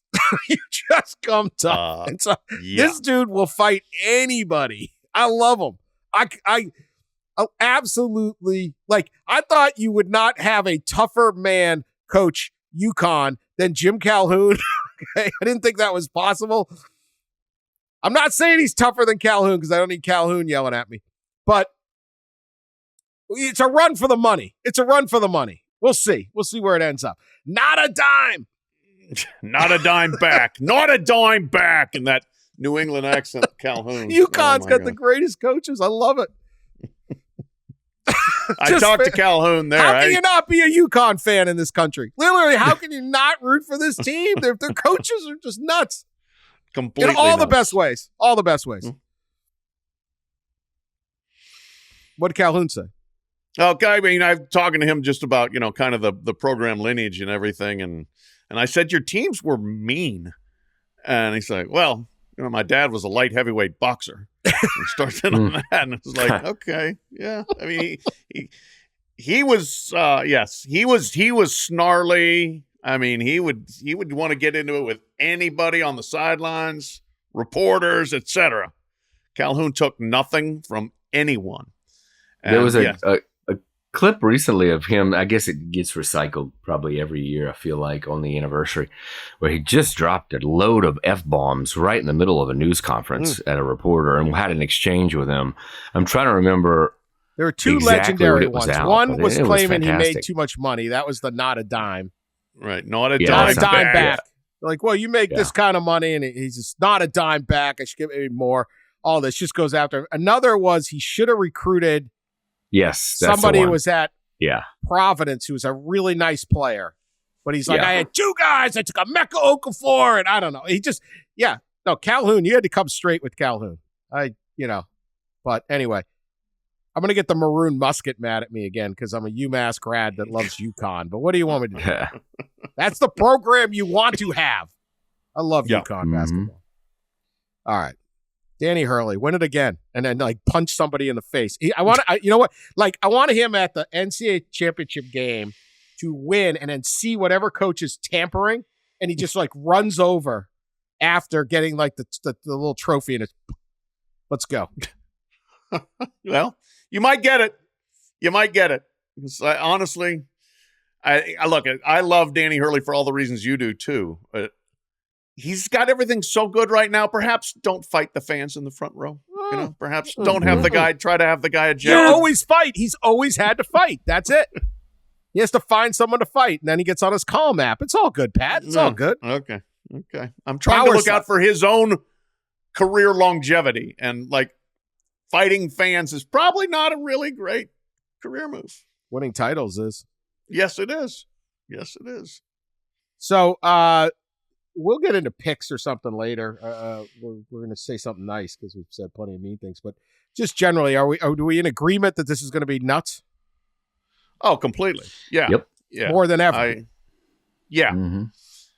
You just come tough. And so this dude will fight anybody. I love him. I absolutely, I thought you would not have a tougher man coach UConn than Jim Calhoun. Okay? I didn't think that was possible. I'm not saying he's tougher than Calhoun because I don't need Calhoun yelling at me. But It's a run for the money. It's a run for the money. We'll see. We'll see where it ends up. Not a dime. Not a dime back. Not a dime back in that New England accent, Calhoun. UConn's got the greatest coaches. I love it. I talked to Calhoun there. How can you not be a UConn fan in this country? Literally, how can you not root for this team? Their coaches are just nuts. Completely in all nuts. the best ways. All the best ways. What did Calhoun say? Okay, I mean, I'm talking to him just about, kind of the program lineage and everything. And I said, your teams were mean. And he's like, well, my dad was a light heavyweight boxer. And starts in on that. And it's like, okay, yeah. I mean, he was, yes, he was snarly. I mean, he would want to get into it with anybody on the sidelines, reporters, etc. Calhoun took nothing from anyone. And there was a clip recently of him. I guess it gets recycled probably every year, I feel like, on the anniversary, where he just dropped a load of F-bombs right in the middle of a news conference at a reporter and had an exchange with him. I'm trying to remember. There were two exactly legendary what ones. out, One was claiming he made fantastic. too much money. That was the not a dime. Right, not a Not dime a dime back. back. Like, well, you make this kind of money, and he's just not a dime back. I should give it more. All this just goes after him. Another was he should have recruited Yes, that's somebody the who one. was at Yeah. Providence who was a really nice player. But he's like, I had two guys. I took a Mecca Okafor, and I don't know. He just, no, Calhoun, you had to come straight with Calhoun. But anyway, I'm going to get the Maroon Musket mad at me again because I'm a UMass grad that loves UConn. But what do you want me to do? That's the program you want to have. I love UConn basketball. All right. Danny Hurley, win it again, and then punch somebody in the face. You know what? I want him at the NCAA championship game to win, and then see whatever coach is tampering, and he just runs over after getting the little trophy, and it's let's go. Well, you might get it. You might get it. Because honestly, I love Danny Hurley for all the reasons you do too. He's got everything so good right now. Perhaps don't fight the fans in the front row. Perhaps don't have the guy try to have the guy ejected. You always fight. He's always had to fight. That's it. He has to find someone to fight, and then he gets on his Calm app. It's all good, Pat. It's all good. Okay. I'm trying to look out for his own career longevity, and fighting fans is probably not a really great career move. Winning titles is. Yes, it is. Yes, it is. So, we'll get into picks or something later. We're going to say something nice because we've said plenty of mean things. But just generally, are we in agreement that this is going to be nuts? Oh, completely. Yeah. Yep. Yeah. More than ever. Yeah. Mm-hmm.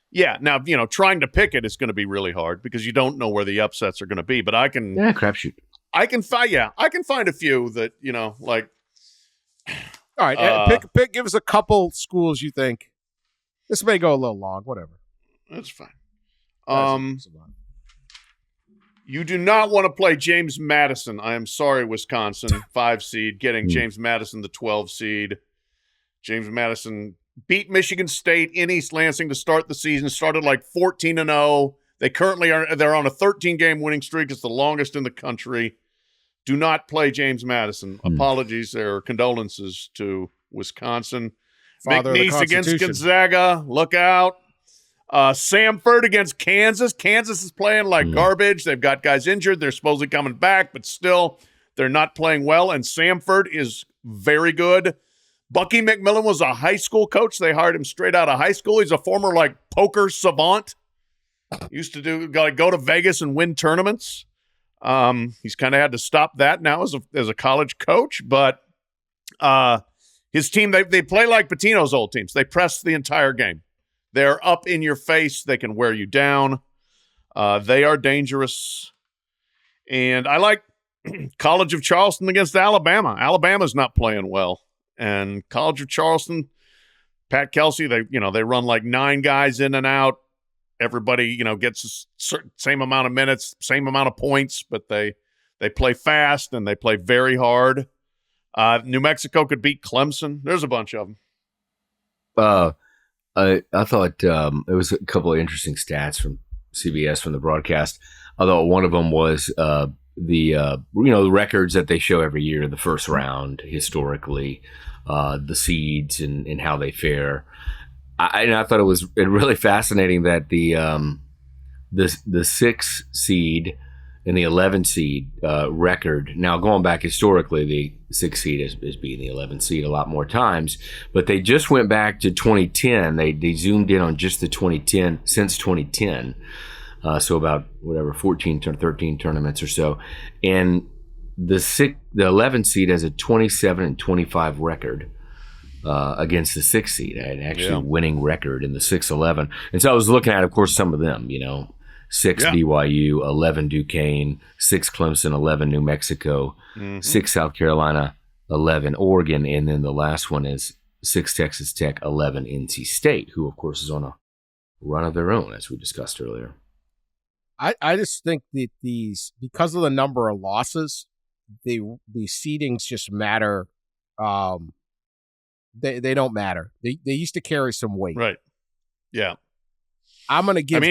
Yeah. Now, trying to pick it is going to be really hard because you don't know where the upsets are going to be. But I can. Yeah, crapshoot. I can find a few that All right, pick. Give us a couple schools you think. This may go a little long. Whatever. That's fine. You do not want to play James Madison. I am sorry, Wisconsin, 5 seed, getting James Madison, the 12 seed. James Madison beat Michigan State in East Lansing to start the season. Started 14-0. They currently they're on a 13-game winning streak. It's the longest in the country. Do not play James Madison. Apologies or condolences to Wisconsin. Father McNeese against Gonzaga. Look out. Samford against Kansas. Kansas is playing like garbage. They've got guys injured. They're supposedly coming back, but still they're not playing well. And Samford is very good. Bucky McMillan was a high school coach. They hired him straight out of high school. He's a former poker savant. Used to go to Vegas and win tournaments. He's kind of had to stop that now as a college coach, but his team, they play like Pitino's old teams. They press the entire game. They're up in your face. They can wear you down. They are dangerous. And I like College of Charleston against Alabama. Alabama's not playing well. And College of Charleston, Pat Kelsey, they run 9 guys in and out. Everybody, gets a same amount of minutes, same amount of points, but they play fast and they play very hard. New Mexico could beat Clemson. There's a bunch of them. I thought there was a couple of interesting stats from CBS from the broadcast. Although one of them was the records that they show every year, the first round historically, the seeds and how they fare. I thought it was really fascinating that the 6 seed and the 11 seed record. Now, going back historically, the 6 seed is being the 11 seed a lot more times, but they just went back to 2010. They zoomed in on just the 2010 since 2010. So about 14 to 13 tournaments or so, and the 11 seed has a 27 and 25 record against the 6 seed, and actually winning record in the 6-11. And so I was looking at, of course, some of them. 6 BYU, 11 Duquesne, 6 Clemson, 11 New Mexico, 6 South Carolina, 11 Oregon, and then the last one is 6 Texas Tech, 11 NC State, who of course is on a run of their own, as we discussed earlier. I just think that these, because of the number of losses, the seedings just matter. They don't matter. They used to carry some weight. Right. Yeah. I'm going to give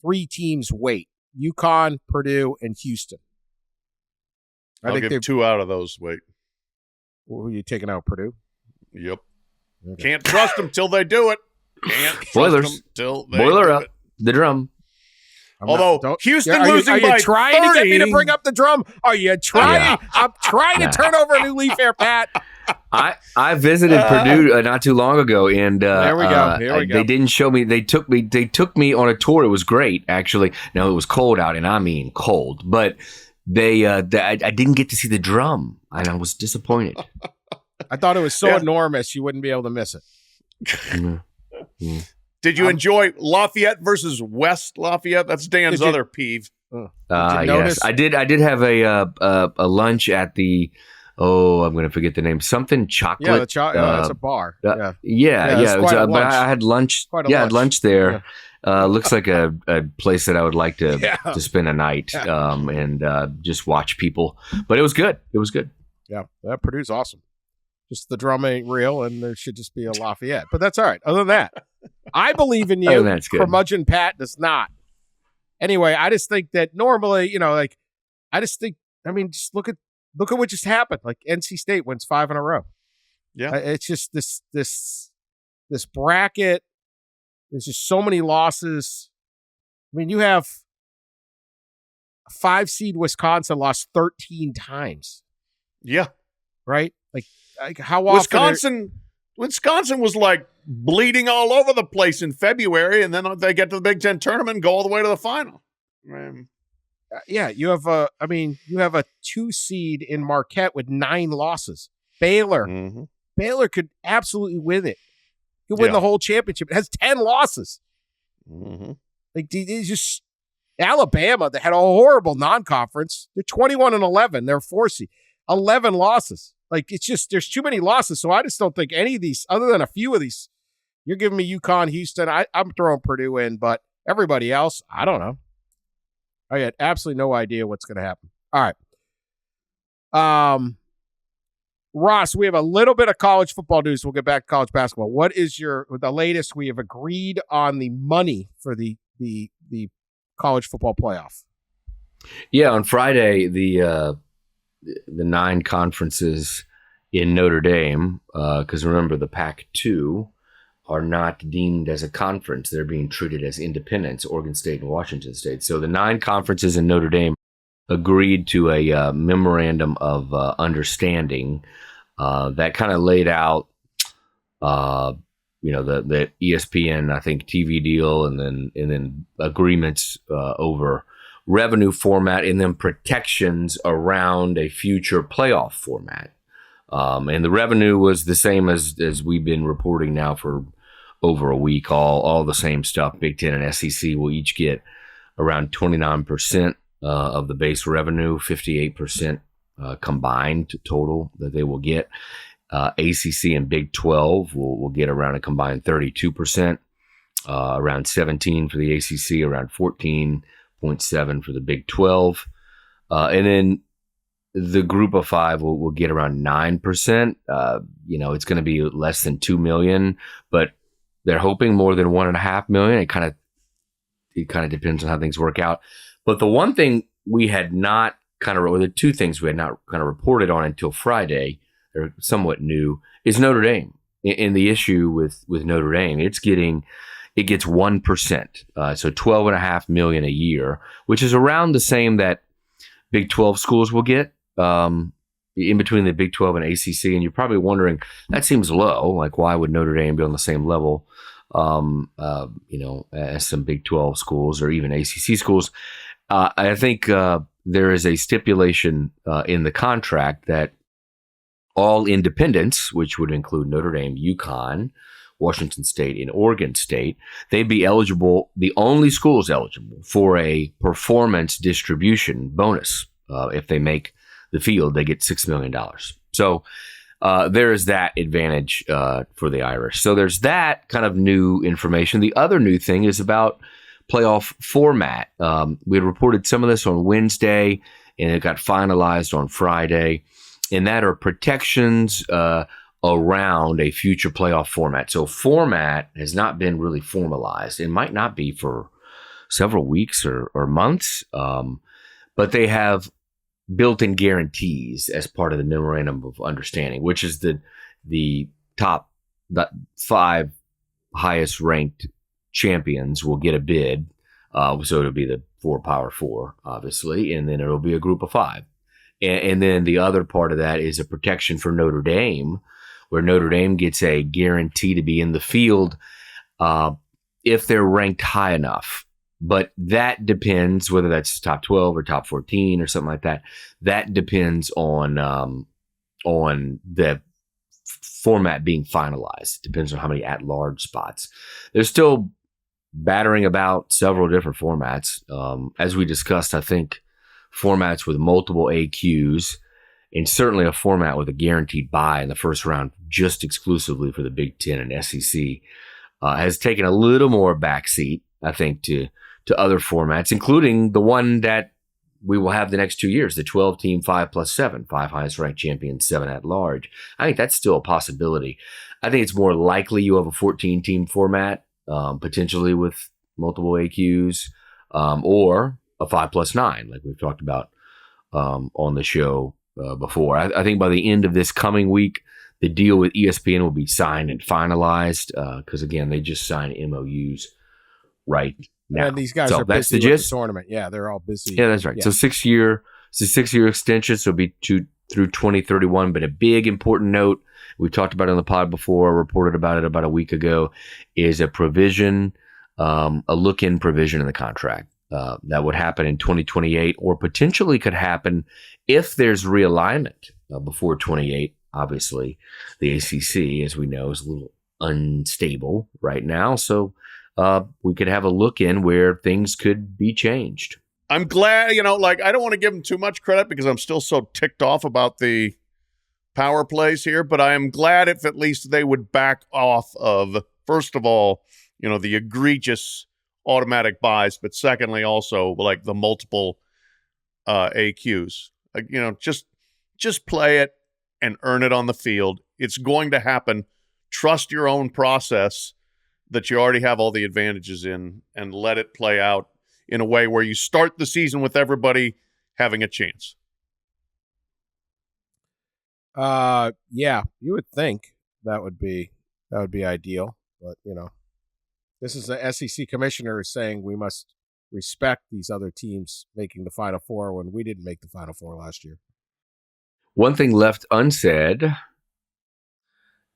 three teams weight: UConn, Purdue, and Houston. I'll give 2 out of those weight. Who are you taking out? Purdue? Yep. Okay. Can't trust them till they do it. Can't trust Boilers. them till they Boiler do up it. the drum. Although Houston are losing by you trying 30, to get me to bring up the drum? Are you trying? Yeah. I'm trying to turn over a new leaf here, Pat. I visited Purdue not too long ago, and there we go. Here we go. They didn't show me. They took me on a tour. It was great, actually. Now it was cold out, and I mean cold, but I didn't get to see the drum, and I was disappointed. I thought it was so enormous you wouldn't be able to miss it. Mm-hmm. Did you enjoy Lafayette versus West Lafayette? That's Dan's other peeve. Yes, I did. I did have a lunch at the. Oh, I'm going to forget the name. Something chocolate. Yeah, it's a bar. Yeah. But I had lunch. I had lunch there. Yeah. Looks like a place that I would like to spend a night and just watch people. But it was good. It was good. Yeah, that Purdue's awesome. Just the drum ain't real, and there should just be a Lafayette. But that's all right. Other than that, I believe in you. Curmudgeon Pat does not. Anyway, I just think that normally, just look at what just happened. Like NC State wins 5 in a row. Yeah, it's just this bracket. There's just so many losses. I mean, you have 5 seed Wisconsin lost 13 times. Yeah, right. Like how often? Wisconsin was like bleeding all over the place in February, and then they get to the Big Ten tournament and go all the way to the final. Yeah, you have a 2 seed in Marquette with 9 losses. Baylor could absolutely win it. Could win the whole championship. It has 10 losses. Mm-hmm. Like it's just Alabama that had a horrible non-conference. They're 21-11. They're 4 seed. 11 losses. Like it's just there's too many losses. So I just don't think any of these, other than a few of these, you're giving me UConn, Houston. I'm throwing Purdue in, but everybody else, I don't know. I had absolutely no idea what's going to happen. All right. Ross, we have a little bit of college football news. We'll get back to college basketball. What is the latest? We have agreed on the money for the college football playoff. Yeah, on Friday, the 9 conferences in Notre Dame, because remember the Pac-2 are not deemed as a conference. They're being treated as independents, Oregon State and Washington State. So the 9 conferences in Notre Dame agreed to a memorandum of understanding that kind of laid out, the ESPN, I think, TV deal, and then agreements over revenue format, and then protections around a future playoff format. And the revenue was the same as we've been reporting now for over a week. All the same stuff. Big Ten and SEC will each get around 29% of the base revenue, 58% combined total that they will get. ACC and Big 12 will get around a combined 32%, around 17 for the ACC, around 14.7 for the Big 12, and then the Group of 5 will get around 9%. It's going to be less than $2 million, but they're hoping more than $1.5 million. It kind of depends on how things work out. But the one thing we had not the two things we had not kind of reported on until Friday, they're somewhat new, is Notre Dame. And the issue with Notre Dame, it gets 1%, so $12.5 million a year, which is around the same that Big 12 schools will get, in between the Big 12 and ACC. And you're probably wondering, that seems low. Like, why would Notre Dame be on the same level, as some Big 12 schools or even ACC schools? I think there is a stipulation in the contract that all independents, which would include Notre Dame, UConn, Washington State, and Oregon State, they'd be eligible, the only schools eligible, for a performance distribution bonus. If they make the field, they get $6 million. So there is that advantage for the Irish. So there's that kind of new information. The other new thing is about playoff format. We had reported some of this on Wednesday, and it got finalized on Friday. And that are protections around a future playoff format. So format has not been really formalized. It might not be for several weeks or months, but they have built-in guarantees as part of the memorandum of understanding, which is the top 5 highest ranked champions will get a bid. So it'll be the 4 Power 4, obviously, and then it'll be a group of 5. And then the other part of that is a protection for Notre Dame, where Notre Dame gets a guarantee to be in the field if they're ranked high enough. But that depends, whether that's top 12 or top 14 or something like that. That depends on the format being finalized. It depends on how many at-large spots. There's still battering about several different formats. As we discussed, I think formats with multiple AQs, and certainly a format with a guaranteed bye in the first round just exclusively for the Big Ten and SEC has taken a little more backseat, I think, to other formats, including the one that we will have the next 2 years, the 12-team 5+7, 5 highest ranked champions, 7 at large. I think that's still a possibility. I think it's more likely you have a 14-team format, potentially with multiple AQs, or a 5+9, like we've talked about on the show before. I think by the end of this coming week, the deal with ESPN will be signed and finalized because, again, they just signed MOUs right now. And these guys so are that's busy the with gist. the tournament. Yeah, they're all busy. Yeah, that's right. Yeah. So it's a 6-year extension, so it'll be through 2031. But a big important note, we talked about it on the pod before, reported about it about a week ago, is a provision, a look-in provision in the contract. That would happen in 2028, or potentially could happen if there's realignment before 28. Obviously, the ACC, as we know, is a little unstable right now. So we could have a look in where things could be changed. I'm glad, I don't want to give them too much credit because I'm still so ticked off about the power plays here, but I am glad if at least they would back off of, first of all, the egregious automatic buys, but secondly, also like the multiple AQs. Just play it and earn it on the field. It's going to happen. Trust your own process that you already have all the advantages in, and let it play out in a way where you start the season with everybody having a chance. Yeah, you would think that would be ideal, but this is the SEC commissioner saying we must respect these other teams making the Final Four when we didn't make the Final Four last year. One thing left unsaid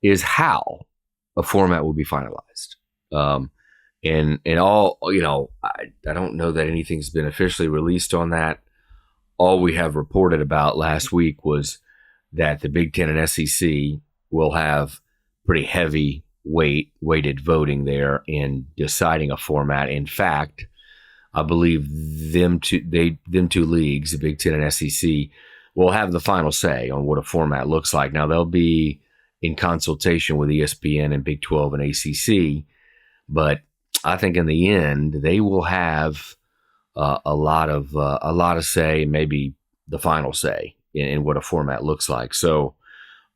is how a format will be finalized. And all, I don't know that anything's been officially released on that. All we have reported about last week was that the Big Ten and SEC will have pretty heavy weighted voting there in deciding a format. In fact, I believe them two leagues, the Big Ten and SEC, will have the final say on what a format looks like. Now, they'll be in consultation with ESPN and Big 12 and ACC, but I think in the end they will have a lot of say, maybe the final say in what a format looks like. So,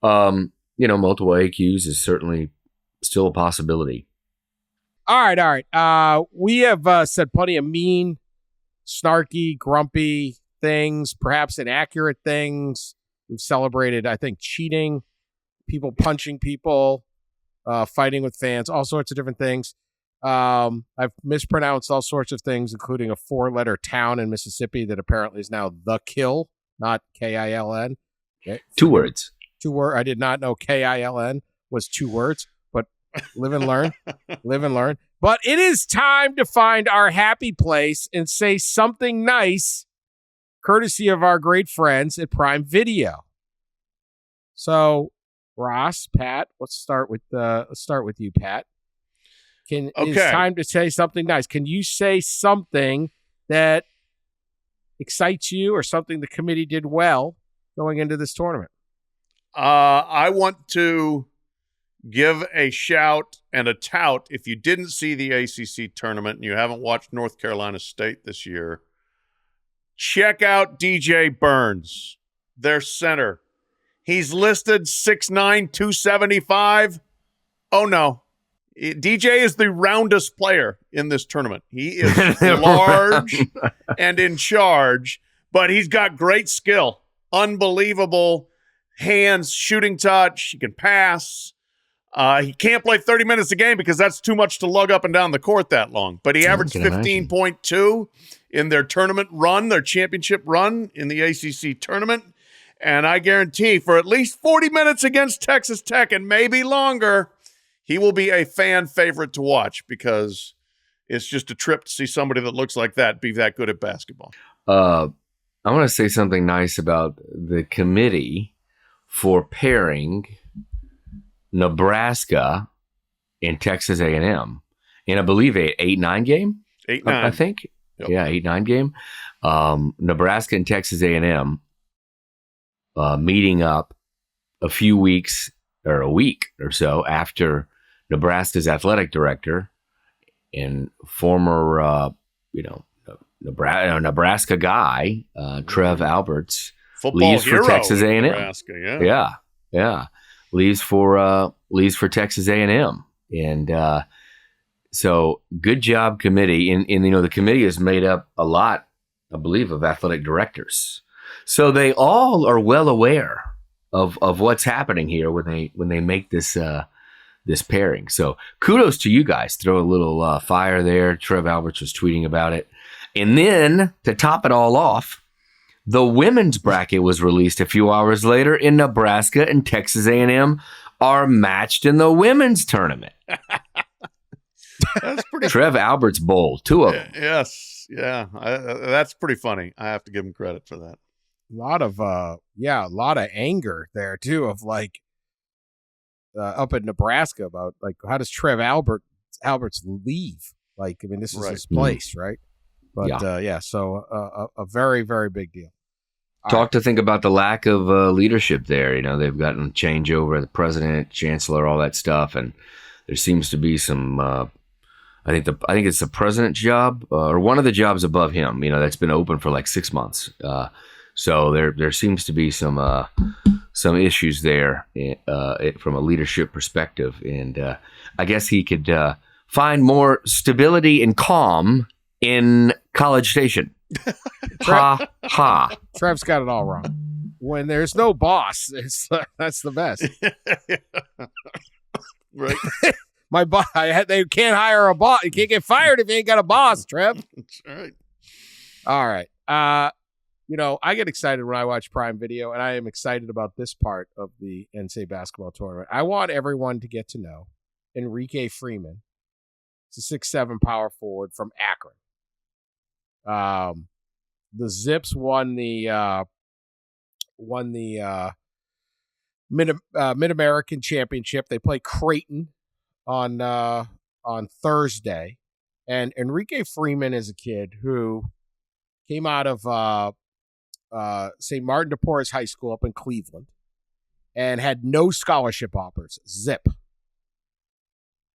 multiple AQs is certainly still a possibility. All right. We have said plenty of mean, snarky, grumpy things, perhaps inaccurate things. We've celebrated, I think, cheating, people punching people, fighting with fans, all sorts of different things. I've mispronounced all sorts of things, including a 4-letter town in Mississippi that apparently is now The Kill, not K-I-L-N. Okay. 2 words. 2 words. I did not know K-I-L-N was 2 words, but live and learn. Live and learn. But it is time to find our happy place and say something nice, courtesy of our great friends at Prime Video. So, Ross, Pat, let's start with you, Pat. It's time to say something nice. Can you say something that excites you or something the committee did well going into this tournament? I want to give a shout and a tout. If you didn't see the ACC tournament and you haven't watched North Carolina State this year, check out DJ Burns, their center. He's listed 6'9", 275. Oh, no. DJ is the roundest player in this tournament. He is large and in charge, but he's got great skill. Unbelievable hands, shooting touch. He can pass. He can't play 30 minutes a game because that's too much to lug up and down the court that long. But he averaged 15.2 in their tournament run, their championship run in the ACC tournament. And I guarantee for at least 40 minutes against Texas Tech and maybe longer, he will be a fan favorite to watch because it's just a trip to see somebody that looks like that be that good at basketball. I want to say something nice about the committee for pairing Nebraska and Texas A&M in, I believe, an 8-9 game. 8-9, I think. Yep. Yeah, 8-9 game. Nebraska and Texas A&M meeting up a few weeks or a week or so after Nebraska's athletic director and former, Nebraska guy, Trev Alberts, football leaves for Texas A&M. Nebraska, yeah, leaves for Texas A&M, and so good job, committee. And the committee is made up a lot, I believe, of athletic directors, so they all are well aware of what's happening here when they make this pairing. So kudos to you guys. Throw a little fire there. Trev Alberts was tweeting about it. And then to top it all off, the women's bracket was released a few hours later, and Nebraska and Texas A&M are matched in the women's tournament. That's pretty. Trev Alberts Bowl, 2 of them. Yes, yeah, that's pretty funny. I have to give him credit for that. A lot of anger there too, of like up in Nebraska about like how does Trev Alberts leave? Like, I mean, this is his place, right? But so a very, very big deal. Think about the lack of leadership there. They've gotten changeover, the president, chancellor, all that stuff, and there seems to be some. I think it's the president's job or one of the jobs above him. That's been open for like 6 months. So there seems to be some issues there from a leadership perspective, and I guess he could find more stability and calm in College Station. Ha ha. Trev's got it all wrong. When there's no boss, that's the best. Right. My boss, they can't hire a boss. You can't get fired if you ain't got a boss, Trev. That's right. All right. I get excited when I watch Prime Video, and I am excited about this part of the NCAA basketball tournament. I want everyone to get to know Enrique Freeman. It's a 6'7" power forward from Akron. The Zips won the Mid-American Championship. They play Creighton on Thursday, and Enrique Freeman is a kid who came out of St. Martin de Porres High School up in Cleveland and had no scholarship offers. Zip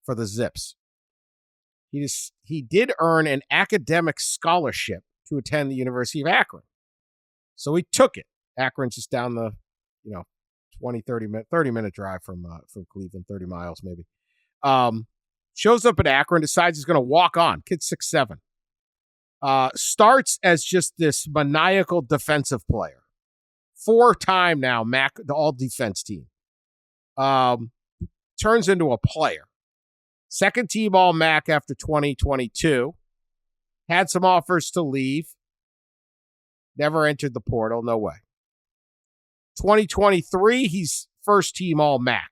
for the Zips. He did earn an academic scholarship to attend the University of Akron. So he took it. Akron's just down the, 30 minute drive from Cleveland, 30 miles maybe. Shows up at Akron, decides he's going to walk on. Kid's 6'7". Starts as just this maniacal defensive player. 4-time now MAC, the all-defense team. Turns into a player. Second team All-MAC after 2022. Had some offers to leave. Never entered the portal. No way. 2023, he's first team All-MAC.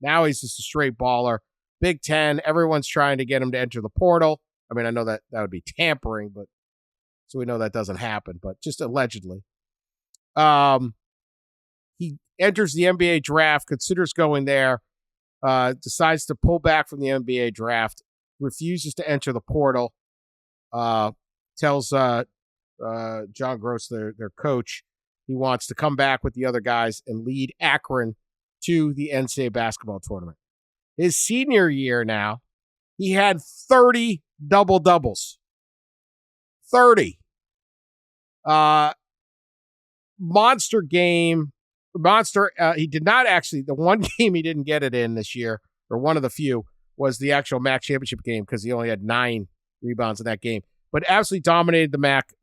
Now he's just a straight baller. Big Ten, everyone's trying to get him to enter the portal. I mean, I know that would be tampering, but so we know that doesn't happen, but just allegedly. He enters the NBA draft, considers going there, decides to pull back from the NBA draft, refuses to enter the portal, tells John Gross, their coach, he wants to come back with the other guys and lead Akron to the NCAA basketball tournament. His senior year now, he had 30 double-doubles. 30. Monster game. He did not actually, the one game he didn't get it in this year, or one of the few, was the actual MAC championship game because he only had 9 rebounds in that game. But absolutely dominated the MAC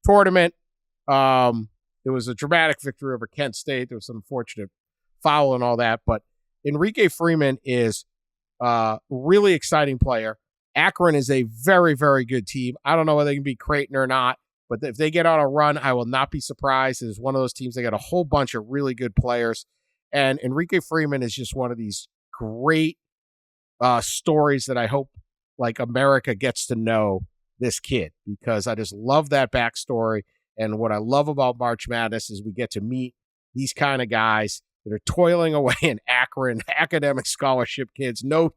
tournament. It was a dramatic victory over Kent State. There was some unfortunate foul and all that. But Enrique Freeman is a really exciting player. Akron is a very, very good team. I don't know whether they can beat Creighton or not, but if they get on a run, I will not be surprised. It's one of those teams. They got a whole bunch of really good players. And Enrique Freeman is just one of these great stories that I hope like America gets to know this kid, because I just love that backstory. And what I love about March Madness is we get to meet these kind of guys that are toiling away in Akron, academic scholarship kids, no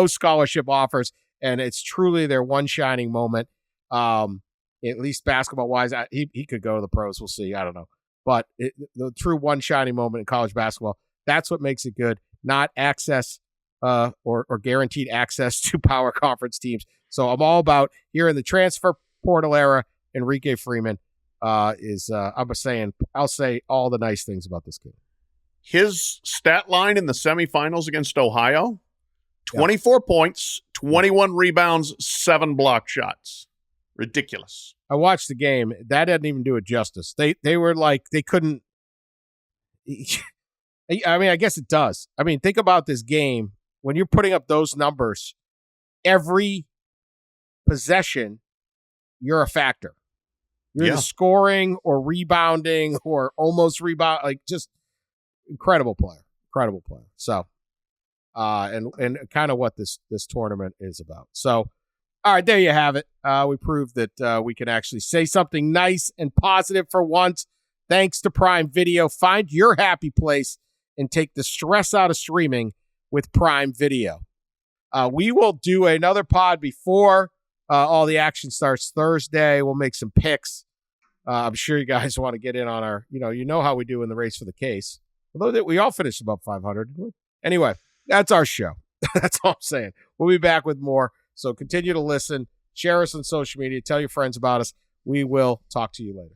scholarship offers. And it's truly their one shining moment. At least basketball wise, he could go to the pros. We'll see. I don't know. But the true one shining moment in college basketball, that's what makes it good. Not access or guaranteed access to power conference teams. So I'm all about here in the transfer portal era. Enrique Freeman I'll say all the nice things about this kid. His stat line in the semifinals against Ohio, 24 points, 21 rebounds, 7 block shots. Ridiculous. I watched the game. That didn't even do it justice. They were like, they couldn't. I mean, I guess it does. I mean, think about this game. When you're putting up those numbers, every possession, you're a factor. You're either scoring or rebounding or almost rebound. Like, just incredible player. So, and kind of what this tournament is about. So, all right, there you have it. We proved that we can actually say something nice and positive for once. Thanks to Prime Video. Find your happy place and take the stress out of streaming with Prime Video. We will do another pod before all the action starts Thursday. We'll make some picks. I'm sure you guys want to get in on our, you know how we do in the race for the case. Although we all finished above 500. Anyway, that's our show. That's all I'm saying. We'll be back with more. So continue to listen. Share us on social media. Tell your friends about us. We will talk to you later.